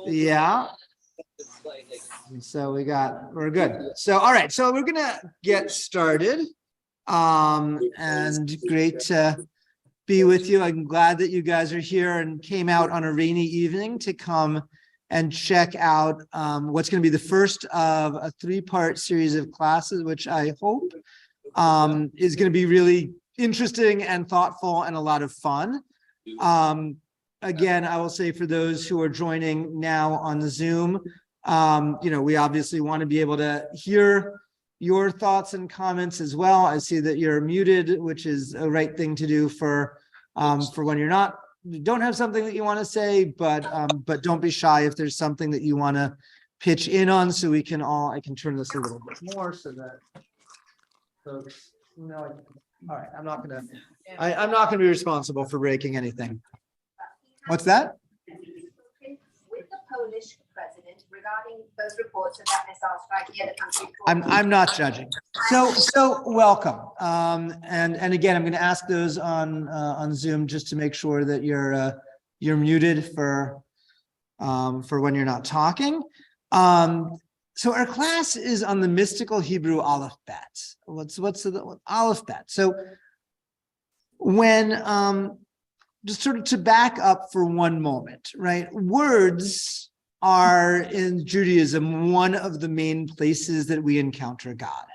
Yeah. So we're good. So, all right. So we're going to get started. And great to be with you. I'm glad that you guys are here and came out on a rainy evening to come and check out what's going to be the first of a 3-part series of classes, which I hope is going to be really interesting and thoughtful and a lot of fun. Again, I will say for those who are joining now on the Zoom, we obviously want to be able to hear your thoughts and comments as well. I see that you're muted, which is a right thing to do for when you don't have something that you want to say, but don't be shy if there's something that you want to pitch in on, so I can turn this a little bit more so that folks know. All right, I'm not gonna be responsible for breaking anything. What's that? With the Polish president regarding those reports about missile strike near the country. I'm not judging. So welcome. And again, I'm going to ask those on Zoom just to make sure that you're muted for when you're not talking. So our class is on the mystical Hebrew Aleph-Bet. What's the Aleph-Bet? So when just sort of to back up for one moment, right? Words are in Judaism one of the main places that we encounter God,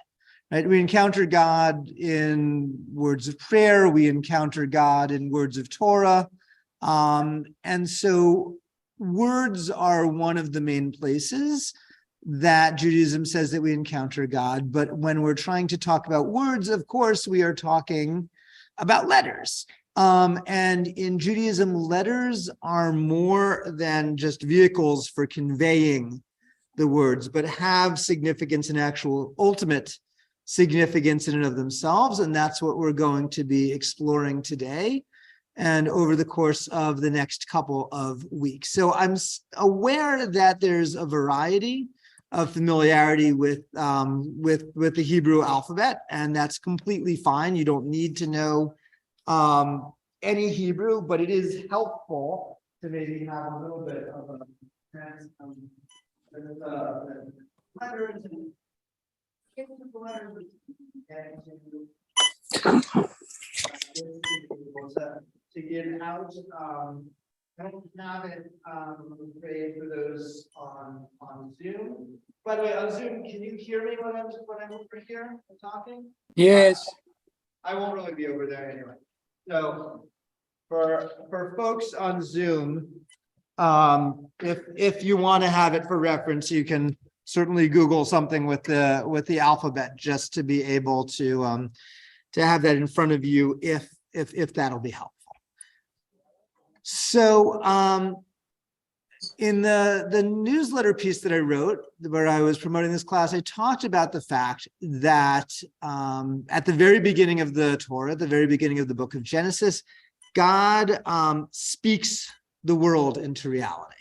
right? We encounter God in words of prayer. We encounter God in words of Torah. And so words are one of the main places that Judaism says that we encounter God. But when we're trying to talk about words, of course, we are talking about letters. And in Judaism, letters are more than just vehicles for conveying the words, but have significance and actual ultimate significance in and of themselves. And that's what we're going to be exploring today and over the course of the next couple of weeks. So I'm aware that there's a variety of familiarity with the Hebrew alphabet, and that's completely fine. You don't need to know any Hebrew, but it is helpful to maybe have a little bit of a letters to get out. I don't have it, I'm afraid, for those on Zoom. By the way, on Zoom, can you hear me when I'm over here talking? Yes. I won't really be over there anyway. So for folks on Zoom, if you want to have it for reference, you can certainly Google something with the alphabet just to be able to have that in front of you if that'll be helpful. So in the newsletter piece that I wrote, where I was promoting this class, I talked about the fact that at the very beginning of the Torah, at the very beginning of the book of Genesis, God speaks the world into reality.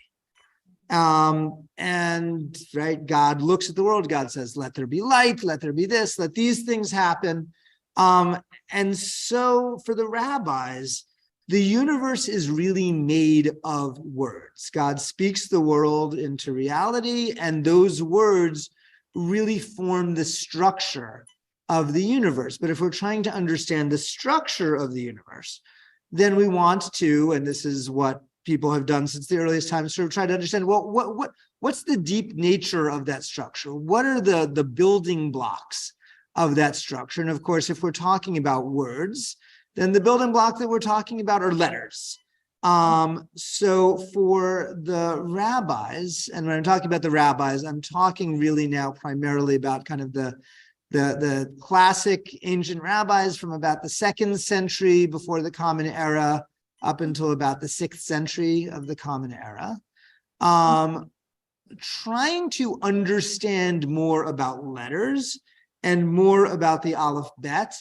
And right, God looks at the world, God says, let there be light, let there be this, let these things happen. And so for the rabbis, the universe is really made of words. God speaks the world into reality, and those words really form the structure of the universe. But if we're trying to understand the structure of the universe, then we want to, and this is what people have done since the earliest times, sort of try to understand, well, what's the deep nature of that structure? What are the building blocks of that structure? And of course, if we're talking about words, then the building block that we're talking about are letters. So for the rabbis, and when I'm talking about the rabbis, I'm talking really now primarily about kind of the classic ancient rabbis from about the 2nd century before the Common Era up until about the 6th century of the Common Era, trying to understand more about letters and more about the Aleph-Bet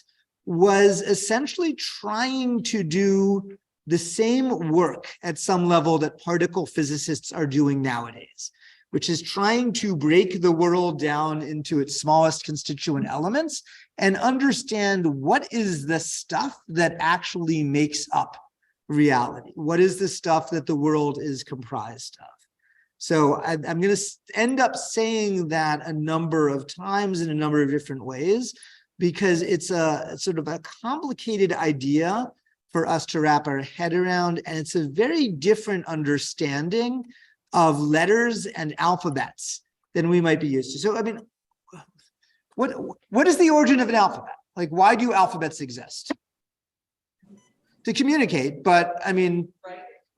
was essentially trying to do the same work at some level that particle physicists are doing nowadays, which is trying to break the world down into its smallest constituent elements and understand what is the stuff that actually makes up reality. What is the stuff that the world is comprised of? So I'm going to end up saying that a number of times in a number of different ways, because it's a sort of a complicated idea for us to wrap our head around. And it's a very different understanding of letters and alphabets than we might be used to. So, I mean, what is the origin of an alphabet? Like, why do alphabets exist? To communicate, but I mean,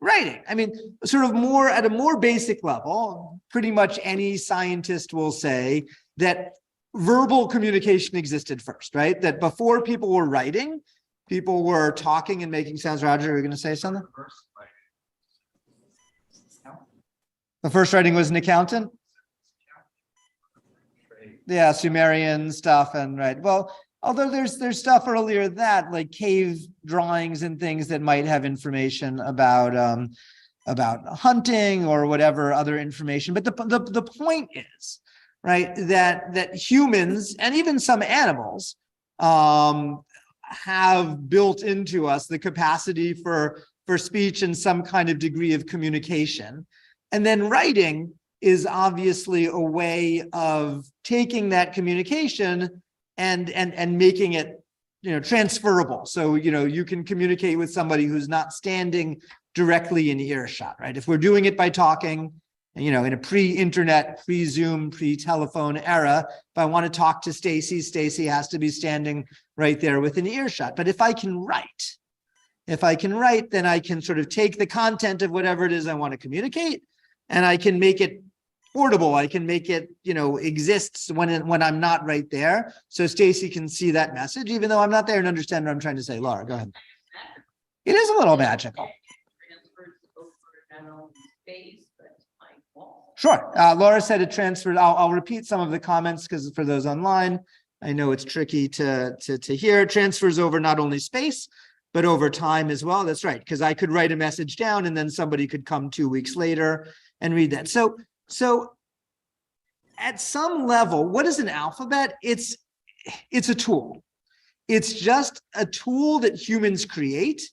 writing. I mean, sort of more at a more basic level, pretty much any scientist will say that verbal communication existed first, right? That before people were writing, people were talking and making sounds. Roger, are you going to say something? The first writing was an accountant? Yeah, Sumerian stuff, and right. Well, although there's stuff earlier that, like cave drawings and things that might have information about hunting or whatever other information. But the point is, right, that humans and even some animals have built into us the capacity for speech and some kind of degree of communication. And then writing is obviously a way of taking that communication and making it, transferable. So, you can communicate with somebody who's not standing directly in earshot, right? If we're doing it by talking, in a pre-internet, pre-Zoom, pre-telephone era, if I want to talk to Stacy has to be standing right there within earshot. But if I can write, then I can sort of take the content of whatever it is I want to communicate, and I can make it portable. I can make it, exists when I'm not right there. So Stacy can see that message, even though I'm not there and understand what I'm trying to say. Laura, go ahead. It is a little magical. Sure. Laura said it transferred. I'll repeat some of the comments because for those online, I know it's tricky to hear. It transfers over not only space, but over time as well. That's right. Because I could write a message down and then somebody could come 2 weeks later and read that. So at some level, what is an alphabet? It's a tool. It's just a tool that humans create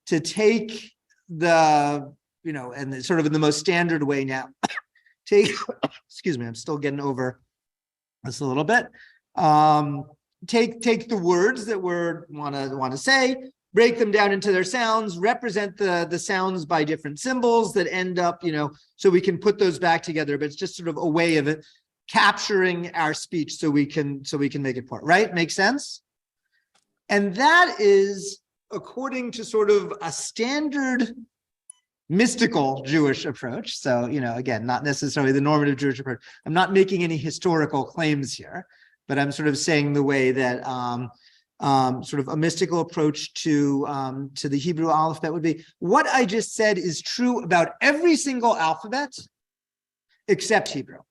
to take and sort of in the most standard way now, excuse me, I'm still getting over this a little bit. Take the words that we're want to say, break them down into their sounds, represent the sounds by different symbols that end up, so we can put those back together. But it's just sort of a way of it capturing our speech so we can make it part, right? Make sense? And that is according to sort of a standard mystical Jewish approach. So, again, not necessarily the normative Jewish approach. I'm not making any historical claims here, but I'm sort of saying the way that sort of a mystical approach to the Hebrew alphabet would be. What I just said is true about every single alphabet except Hebrew.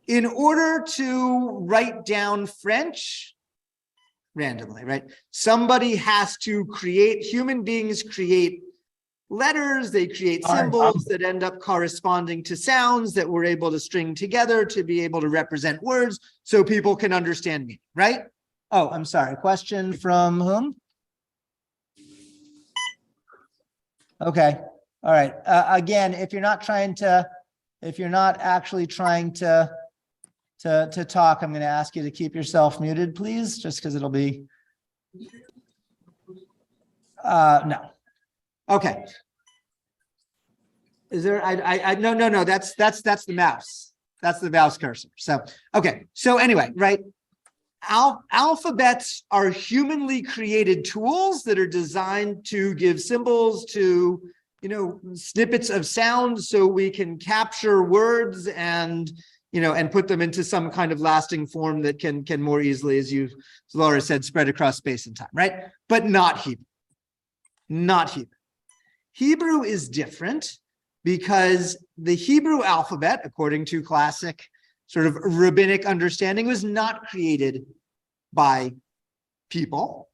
In order to write down French randomly, right? Somebody has to human beings create letters, they create symbols that end up corresponding to sounds that we're able to string together to be able to represent words so people can understand me, right? Oh, I'm sorry. Question from whom? Okay. All right. Again, if you're not actually trying to talk, I'm going to ask you to keep yourself muted, please, just because it'll be. No. Okay. Is there? No. That's the mouse. That's the mouse cursor. So okay. So anyway, right. Alphabets are humanly created tools that are designed to give symbols to, snippets of sound so we can capture words and put them into some kind of lasting form that can more easily, as Laura said, spread across space and time, right? But not Hebrew. Not Hebrew. Hebrew is different because the Hebrew alphabet, according to classic sort of rabbinic understanding, was not created by people.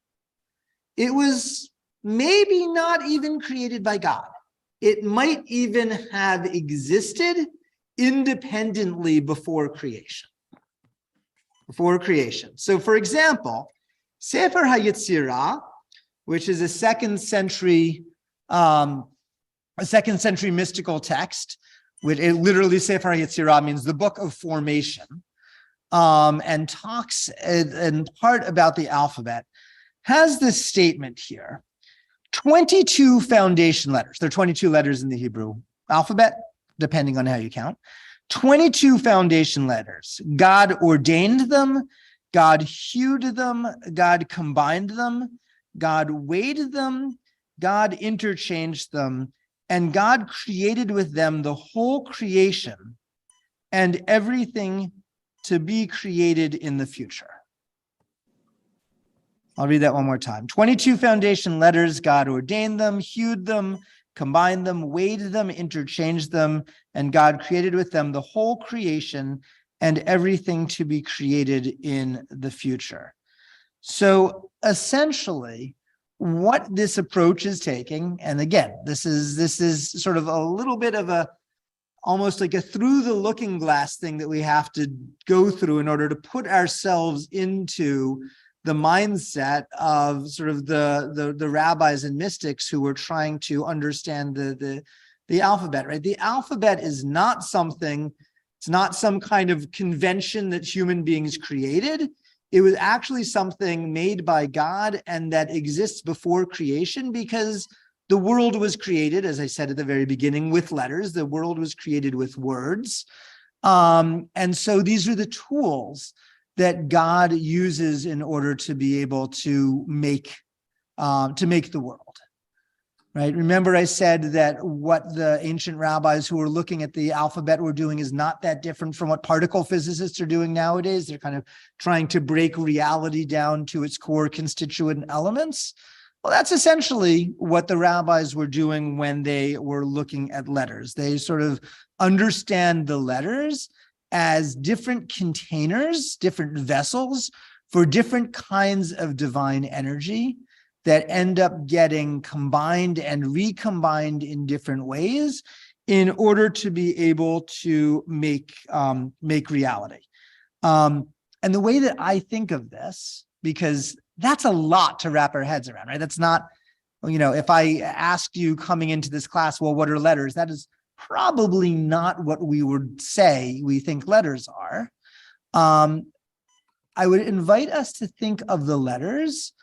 It was maybe not even created by God. It might even have existed independently before creation. So, for example, Sefer HaYetzirah, which is a 2nd century a 2nd century mystical text, which it literally Sefer Yetzirah means the book of formation, and talks in part about the alphabet, has this statement here. 22 foundation letters. There are 22 letters in the Hebrew alphabet, depending on how you count. 22 foundation letters. God ordained them, God hewed them, God combined them, God weighed them, God interchanged them, and God created with them the whole creation and everything to be created in the future. I'll read that one more time. 22 foundation letters, God ordained them, hewed them, combined them, weighed them, interchanged them, and God created with them the whole creation and everything to be created in the future. So essentially, what this approach is taking, and again, this is sort of a little bit of a almost like a through the looking glass thing that we have to go through in order to put ourselves into the mindset of sort of the rabbis and mystics who were trying to understand the alphabet, right? The alphabet is not something, it's not some kind of convention that human beings created. It was actually something made by God and that exists before creation, because the world was created, as I said at the very beginning, with letters. The world was created with words. And so these are the tools that God uses in order to be able to make the world, right? Remember, I said that what the ancient rabbis who were looking at the alphabet were doing is not that different from what particle physicists are doing nowadays. They're kind of trying to break reality down to its core constituent elements. Well, that's essentially what the rabbis were doing when they were looking at letters. They sort of understand the letters as different containers, different vessels for different kinds of divine energy that end up getting combined and recombined in different ways in order to be able to make reality. And the way that I think of this, because that's a lot to wrap our heads around, right? That's not, if I asked you coming into this class, well, what are letters? That is probably not what we would say we think letters are. I would invite us to think of the letters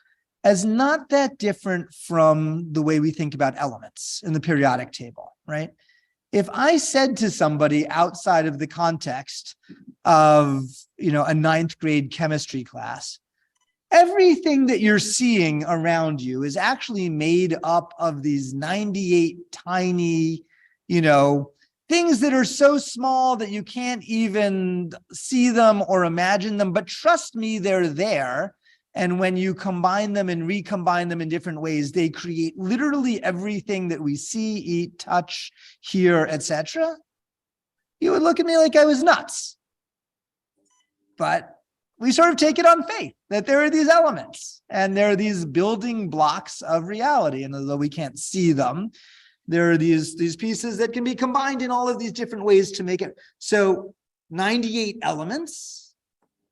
as not that different from the way we think about elements in the periodic table, right? If I said to somebody outside of the context of, a 9th grade chemistry class, everything that you're seeing around you is actually made up of these 98 tiny, things that are so small that you can't even see them or imagine them, but trust me, they're there. And when you combine them and recombine them in different ways, they create literally everything that we see, eat, touch, hear, etc. You would look at me like I was nuts. But we sort of take it on faith that there are these elements and there are these building blocks of reality. And although we can't see them, there are these pieces that can be combined in all of these different ways to make it. So 98 elements,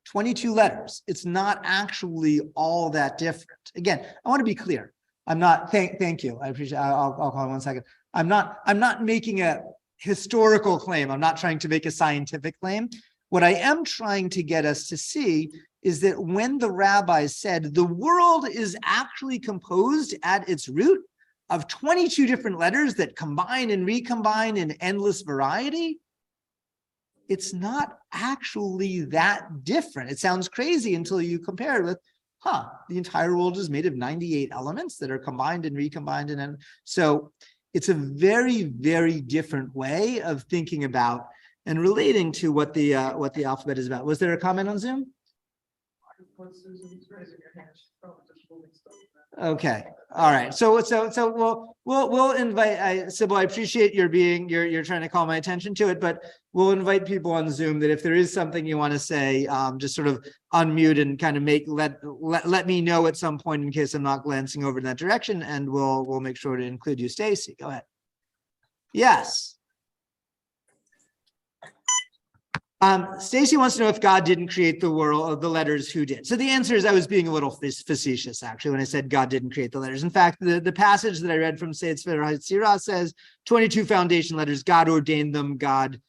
22 letters. It's not actually all that different. Again, I want to be clear. I'm not, thank you. I appreciate, I'll call in 1 second. I'm not making a historical claim. I'm not trying to make a scientific claim. What I am trying to get us to see is that when the rabbis said the world is actually composed at its root of 22 different letters that combine and recombine in endless variety, it's not actually that different. It sounds crazy until you compare it with, the entire world is made of 98 elements that are combined and recombined. And so it's a very, very different way of thinking about and relating to what the alphabet is about. Was there a comment on Zoom? Okay. All right. So we'll invite Sybil. I appreciate you're trying to call my attention to it, but we'll invite people on Zoom that if there is something you want to say, just sort of unmute and kind of let me know at some point in case I'm not glancing over in that direction, and we'll make sure to include you. Stacy, go ahead. Yes. Stacy wants to know if God didn't create the world, the letters, who did? So the answer is I was being a little facetious, actually, when I said God didn't create the letters. In fact, the passage that I read from Sefer HaYetzirah says 22 foundation letters, God ordained them, God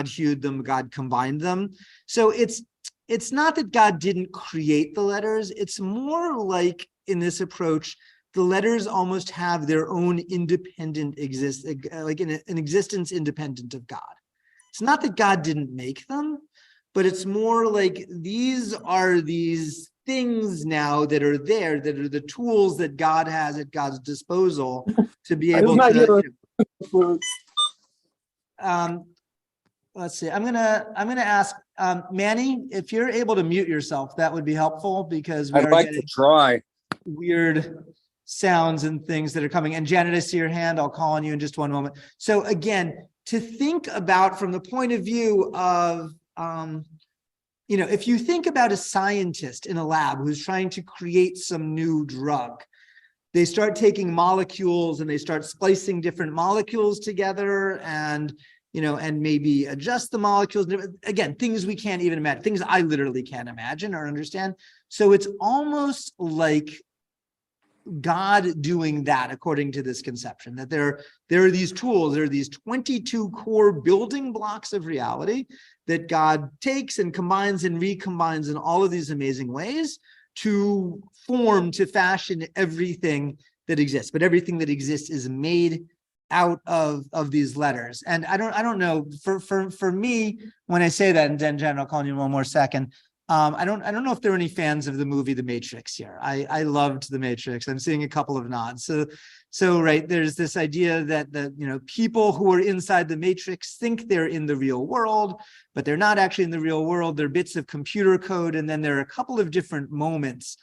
hewed them, God combined them. So it's not that God didn't create the letters. It's more like in this approach, the letters almost have their own independent an existence independent of God. It's not that God didn't make them, but it's more like these are these things now that are there, that are the tools that God has at God's disposal to be able to. Let's see. I'm gonna ask Manny, if you're able to mute yourself, that would be helpful because we I'd like to try. Weird sounds and things that are coming. And Janet, I see your hand. I'll call on you in just one moment. So again, to think about from the point of view of, if you think about a scientist in a lab who's trying to create some new drug, they start taking molecules and they start splicing different molecules together and maybe adjust the molecules. Again, things we can't even imagine, things I literally can't imagine or understand. So it's almost like God doing that according to this conception, that there are these tools, there are these 22 core building blocks of reality that God takes and combines and recombines in all of these amazing ways to fashion everything that exists. But everything that exists is made out of these letters. And I don't know, for me, when I say that, and then Jen, I'll call you in one more second. I don't know if there are any fans of the movie The Matrix here. I loved The Matrix. I'm seeing a couple of nods. So right, there's this idea that people who are inside the Matrix think they're in the real world, but they're not actually in the real world. They're bits of computer code. And then there are a couple of different moments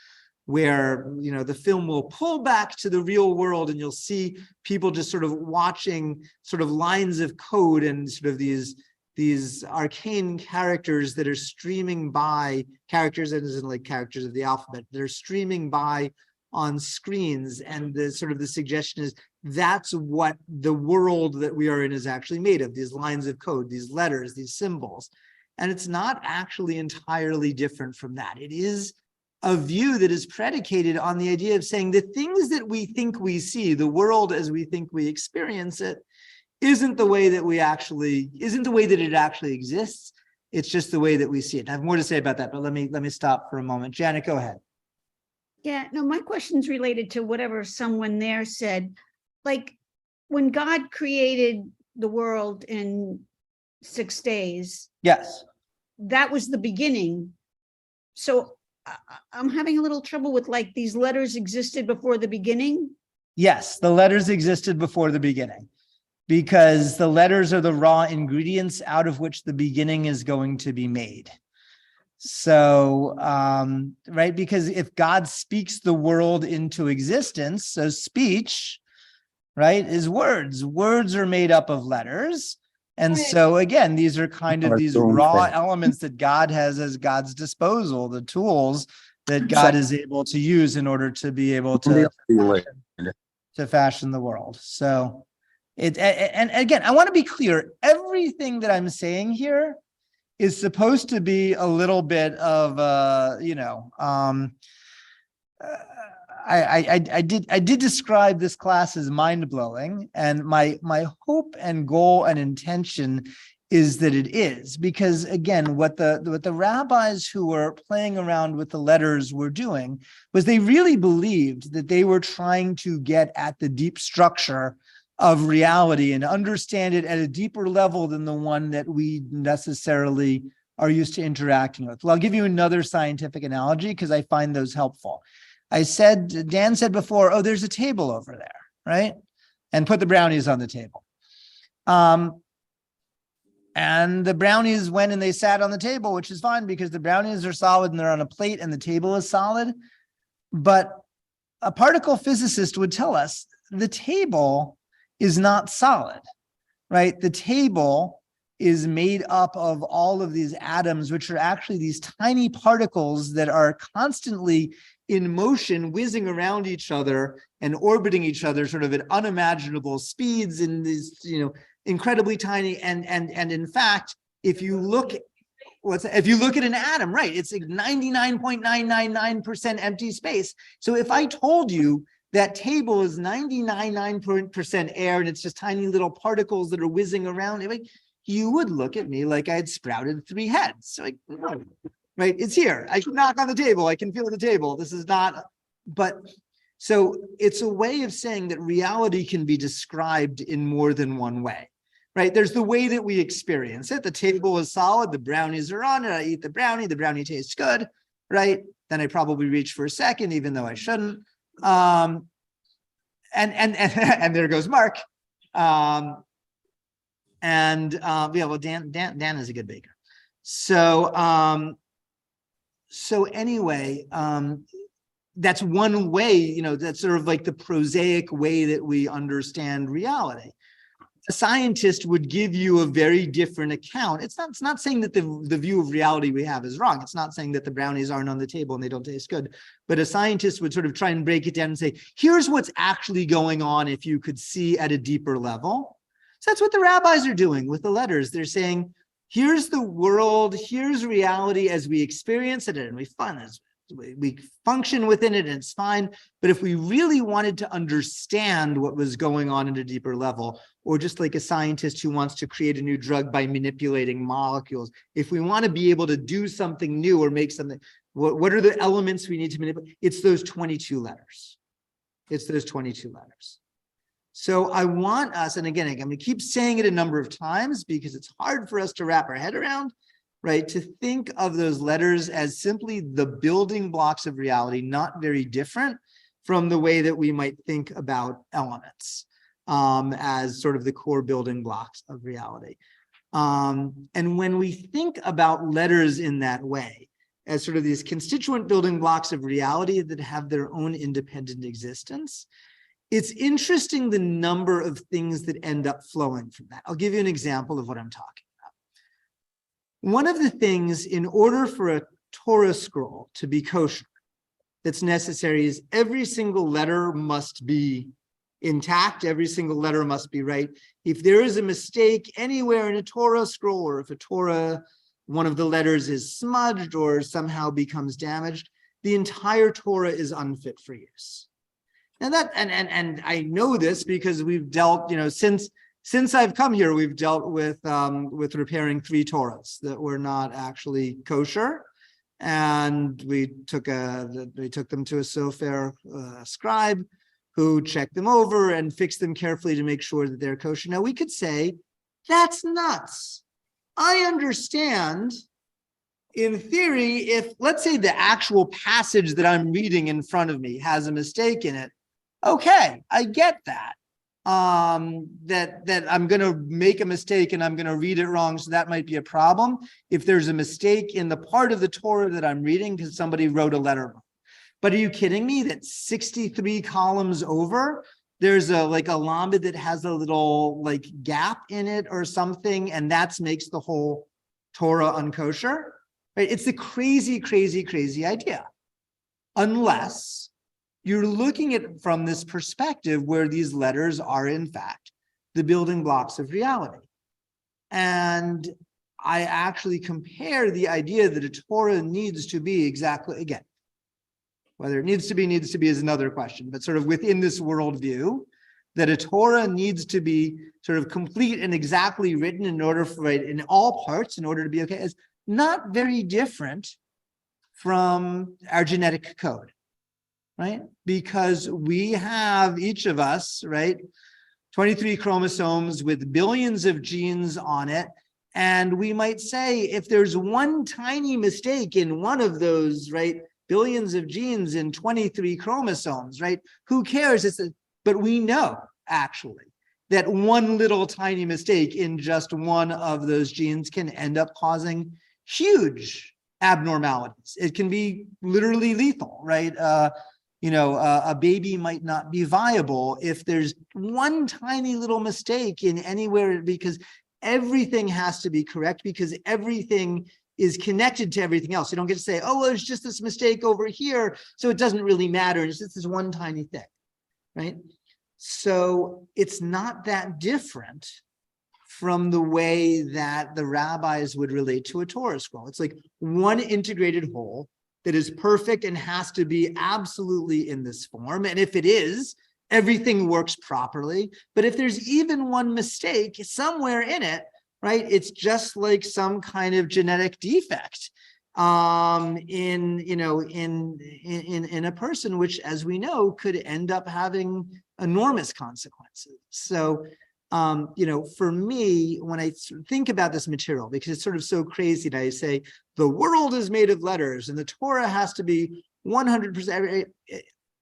where the film will pull back to the real world and you'll see people just sort of watching sort of lines of code and sort of these arcane characters that are streaming by, characters as in like characters of the alphabet, that are streaming by on screens. And the suggestion is that's what the world that we are in is actually made of, these lines of code, these letters, these symbols. And it's not actually entirely different from that. It is a view that is predicated on the idea of saying the things that we think we see, the world as we think we experience it, isn't the way that it actually exists. It's just the way that we see it. I have more to say about that, but let me stop for a moment. Janet, go ahead. Yeah, no, my question's related to whatever someone there said. Like when God created the world in 6 days. Yes. That was the beginning. So I'm having a little trouble with like these letters existed before the beginning. Yes, the letters existed before the beginning, because the letters are the raw ingredients out of which the beginning is going to be made. So, right, because if God speaks the world into existence, so speech, right, is words. Words are made up of letters. And so again, these are kind of these raw elements that God has as God's disposal, the tools that God is able to use in order to be able to fashion the world. So and again, I want to be clear, everything that I'm saying here is supposed to be a little bit of I did describe this class as mind-blowing, and my hope and goal and intention is that it is, because again, what the rabbis who were playing around with the letters were doing was they really believed that they were trying to get at the deep structure of reality and understand it at a deeper level than the one that we necessarily are used to interacting with. Well, I'll give you another scientific analogy because I find those helpful. Dan said before, oh, there's a table over there, right? And put the brownies on the table. And the brownies went and they sat on the table, which is fine because the brownies are solid and they're on a plate and the table is solid. But a particle physicist would tell us the table is not solid, right? The table is made up of all of these atoms, which are actually these tiny particles that are constantly in motion, whizzing around each other and orbiting each other sort of at unimaginable speeds in these, incredibly tiny. And in fact, if you look if you look at an atom, right, it's like 99.999% empty space. So if I told you that table is 99.9% air and it's just tiny little particles that are whizzing around, you would look at me like I had sprouted 3 heads. So no, right, it's here. I can knock on the table. I can feel the table. This is not, but so it's a way of saying that reality can be described in more than one way. Right, there's the way that we experience it. The table is solid, the brownies are on it, I eat the brownie tastes good, right? Then I probably reach for a second, even though I shouldn't. And there goes Mark. Yeah, well, Dan is a good baker. So anyway, that's one way, that's sort of like the prosaic way that we understand reality. A scientist would give you a very different account. It's not saying that the view of reality we have is wrong. It's not saying that the brownies aren't on the table and they don't taste good. But a scientist would sort of try and break it down and say, here's what's actually going on if you could see at a deeper level. So that's what the rabbis are doing with the letters. They're saying, here's the world, here's reality as we experience it, and we function within it and it's fine. But if we really wanted to understand what was going on at a deeper level, or just like a scientist who wants to create a new drug by manipulating molecules, if we want to be able to do something new or make something, what are the elements we need to manipulate? It's those 22 letters. It's those 22 letters. So I want us, and again, I'm going to keep saying it a number of times because it's hard for us to wrap our head around, right? To think of those letters as simply the building blocks of reality, not very different from the way that we might think about elements as sort of the core building blocks of reality. And when we think about letters in that way, as sort of these constituent building blocks of reality that have their own independent existence, it's interesting the number of things that end up flowing from that. I'll give you an example of what I'm talking about. One of the things, in order for a Torah scroll to be kosher, that's necessary is every single letter must be intact, every single letter must be right. If there is a mistake anywhere in a Torah scroll, or if a Torah, one of the letters is smudged or somehow becomes damaged, the entire Torah is unfit for use. And that, and I know this because we've dealt, since I've come here, we've dealt with repairing 3 Torahs that were not actually kosher, and we took them to a sofer scribe who checked them over and fixed them carefully to make sure that they're kosher. Now we could say that's nuts. I understand. In theory, if let's say the actual passage that I'm reading in front of me has a mistake in it, okay, I get that. That I'm going to make a mistake and I'm going to read it wrong, so that might be a problem. If there's a mistake in the part of the Torah that I'm reading because somebody wrote a letter wrong. But are you kidding me that 63 columns over, there's a lamed that has a little gap in it or something, and that makes the whole Torah unkosher? Right? It's a crazy, crazy, crazy idea. Unless you're looking at it from this perspective where these letters are, in fact, the building blocks of reality. And I actually compare the idea that a Torah needs to be exactly, again, whether it needs to be is another question, but sort of within this worldview, that a Torah needs to be sort of complete and exactly written in order for it in all parts, in order to be okay, is not very different from our genetic code. Right? Because we have, each of us, right, 23 chromosomes with billions of genes on it. And we might say, if there's one tiny mistake in one of those, right, billions of genes in 23 chromosomes, right, who cares? But we know, actually, that one little tiny mistake in just one of those genes can end up causing huge abnormalities. It can be literally lethal, right? A baby might not be viable if there's one tiny little mistake in anywhere, because everything has to be correct, because everything is connected to everything else. You don't get to say, oh, well, there's just this mistake over here, so it doesn't really matter. It's just this one tiny thing, right? So it's not that different from the way that the rabbis would relate to a Torah scroll. It's like one integrated whole that is perfect and has to be absolutely in this form. And if it is, everything works properly. But if there's even one mistake somewhere in it, right, it's just like some kind of genetic defect in a person, which, as we know, could end up having enormous consequences. So, for me, when I think about this material, because it's sort of so crazy, and I say the world is made of letters and the Torah has to be 100%.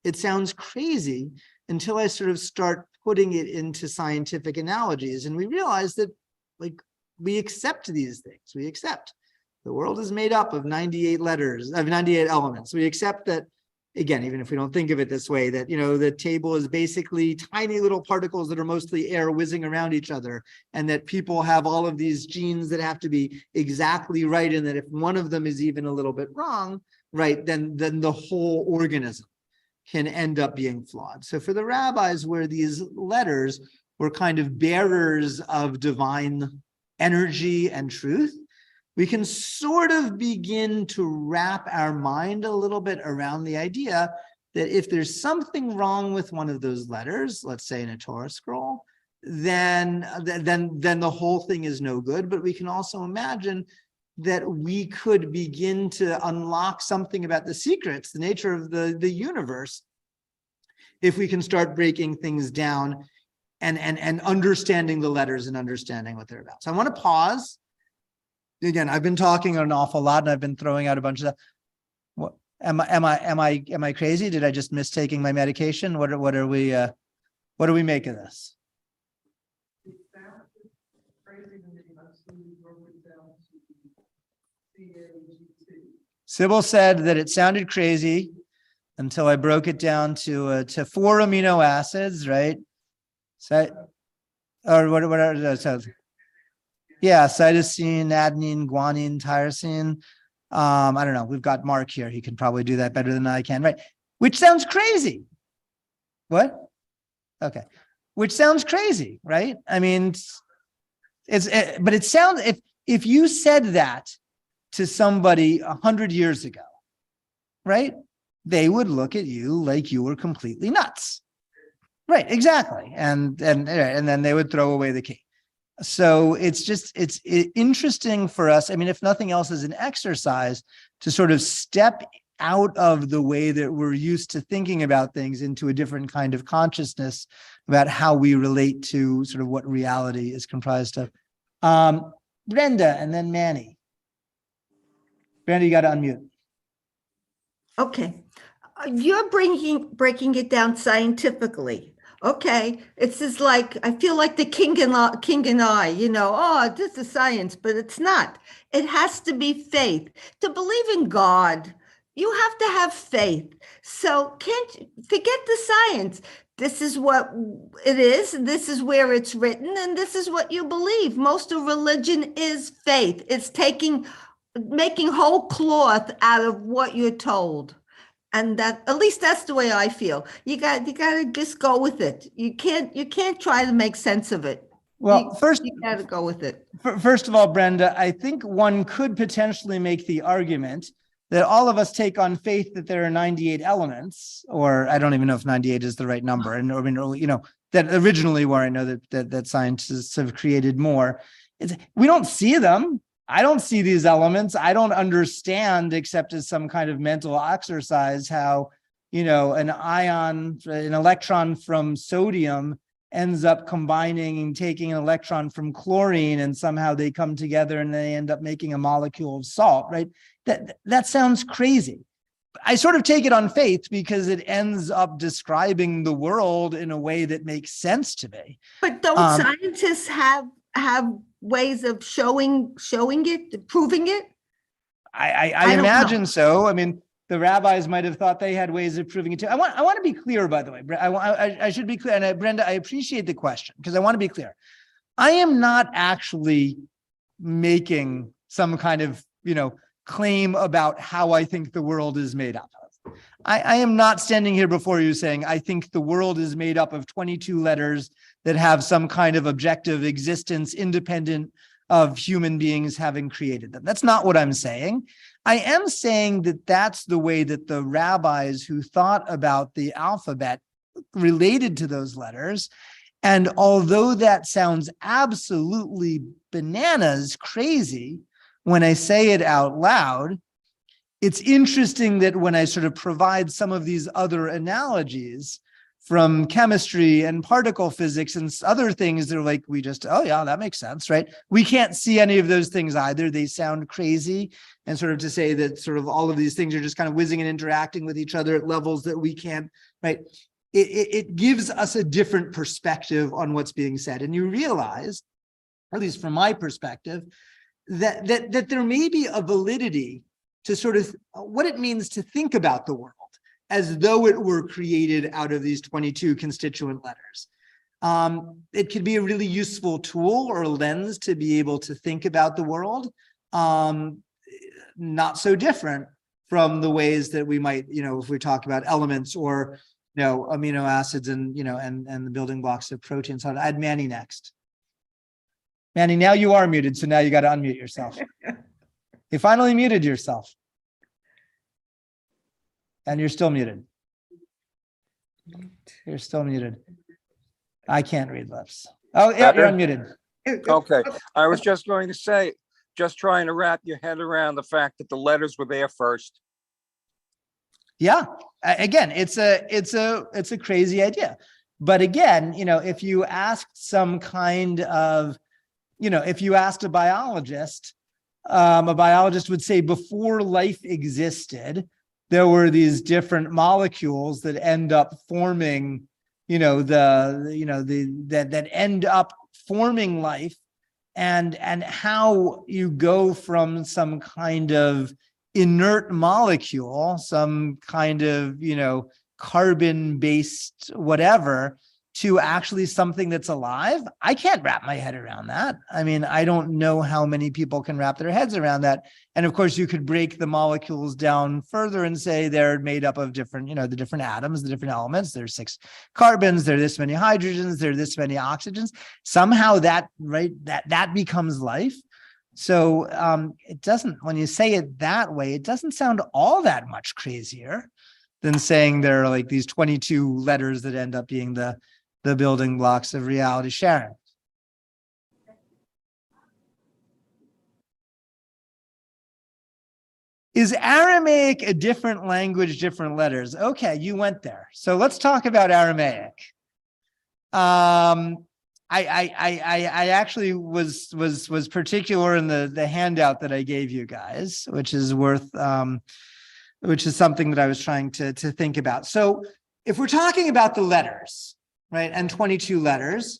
It sounds crazy until I sort of start putting it into scientific analogies, and we realize that, like, we accept these things. We accept the world is made up of 98 letters, of 98 elements. We accept that, again, even if we don't think of it this way, that, the table is basically tiny little particles that are mostly air whizzing around each other, and that people have all of these genes that have to be exactly right, and that if one of them is even a little bit wrong, right, then the whole organism can end up being flawed. So for the rabbis, where these letters were kind of bearers of divine energy and truth, we can sort of begin to wrap our mind a little bit around the idea that if there's something wrong with one of those letters, let's say in a Torah scroll, then the whole thing is no good. But we can also imagine that we could begin to unlock something about the secrets, the nature of the universe, if we can start breaking things down and understanding the letters and understanding what they're about. So I want to pause. Again, I've been talking an awful lot, and I've been throwing out a bunch of stuff. What am I crazy? Did I just miss taking my medication? What do we make of this? Sybil said that it sounded crazy until I broke it down to 4 amino acids, right? So, or what are those? Yeah, cytosine, adenine, guanine, tyrosine. I don't know. We've got Mark here. He can probably do that better than I can, right? Which sounds crazy. What? Okay. Which sounds crazy, right? I mean, but it sounds, if you said that to somebody 100 years ago, right, they would look at you like you were completely nuts. Right, exactly. And then they would throw away the key. So it's interesting for us. I mean, if nothing else, as an exercise to sort of step out of the way that we're used to thinking about things into a different kind of consciousness about how we relate to sort of what reality is comprised of. Brenda, and then Manny. Brenda, you got to unmute. Okay. You're breaking it down scientifically. Okay. It's just like, I feel like the king and I, oh, this is science, but it's not. It has to be faith. To believe in God, you have to have faith. So can't forget the science. This is what it is. This is where it's written, and this is what you believe. Most of religion is faith. It's making whole cloth out of what you're told. And that, at least that's the way I feel. You got to just go with it. You can't try to make sense of it. Well, first, you got to go with it. First of all, Brenda, I think one could potentially make the argument that all of us take on faith that there are 98 elements, or I don't even know if 98 is the right number. And I mean, that originally where I know that scientists have created more. We don't see them. I don't see these elements. I don't understand, except as some kind of mental exercise, how, an electron from sodium ends up combining and taking an electron from chlorine, and somehow they come together and they end up making a molecule of salt, right? That sounds crazy. I sort of take it on faith because it ends up describing the world in a way that makes sense to me. But don't scientists have ways of showing it, proving it? I imagine so. I mean, the rabbis might have thought they had ways of proving it too. I want to be clear, by the way. I should be clear. And Brenda, I appreciate the question because I want to be clear. I am not actually making some kind of, claim about how I think the world is made up of. I am not standing here before you saying, I think the world is made up of 22 letters that have some kind of objective existence independent of human beings having created them. That's not what I'm saying. I am saying that that's the way that the rabbis who thought about the alphabet related to those letters. And although that sounds absolutely bananas, crazy, when I say it out loud, it's interesting that when I sort of provide some of these other analogies from chemistry and particle physics and other things, they're like, oh yeah, that makes sense, right? We can't see any of those things either. They sound crazy. And sort of to say that sort of all of these things are just kind of whizzing and interacting with each other at levels that we can't, right? It gives us a different perspective on what's being said. And you realize, at least from my perspective, that there may be a validity to sort of what it means to think about the world as though it were created out of these 22 constituent letters. It could be a really useful tool or lens to be able to think about the world, not so different from the ways that we might, if we talk about elements or, amino acids and, and the building blocks of proteins. So I'd add Manny next. Manny, now you are muted, so now you got to unmute yourself. You finally muted yourself. And you're still muted. You're still muted. I can't read lips. Oh, yeah, you're unmuted. Okay, I was just going to say, just trying to wrap your head around the fact that the letters were there first. Yeah, again, it's a crazy idea. But again, if you asked some kind of, if you asked a biologist would say before life existed, there were these different molecules that end up forming, that end up forming life, and how you go from some kind of inert molecule, some kind of, carbon-based whatever, to actually something that's alive. I can't wrap my head around that. I mean, I don't know how many people can wrap their heads around that. And of course, you could break the molecules down further and say they're made up of different, the different atoms, the different elements. There's 6 carbons, there are this many hydrogens, there are this many oxygens. Somehow that becomes life. So it doesn't, when you say it that way, it doesn't sound all that much crazier than saying there are like these 22 letters that end up being the building blocks of reality. Sharon. Is Aramaic a different language, different letters? Okay, you went there. So let's talk about Aramaic. I actually was particular in the handout that I gave you guys, which is which is something that I was trying to think about. So if we're talking about the letters, right, and 22 letters,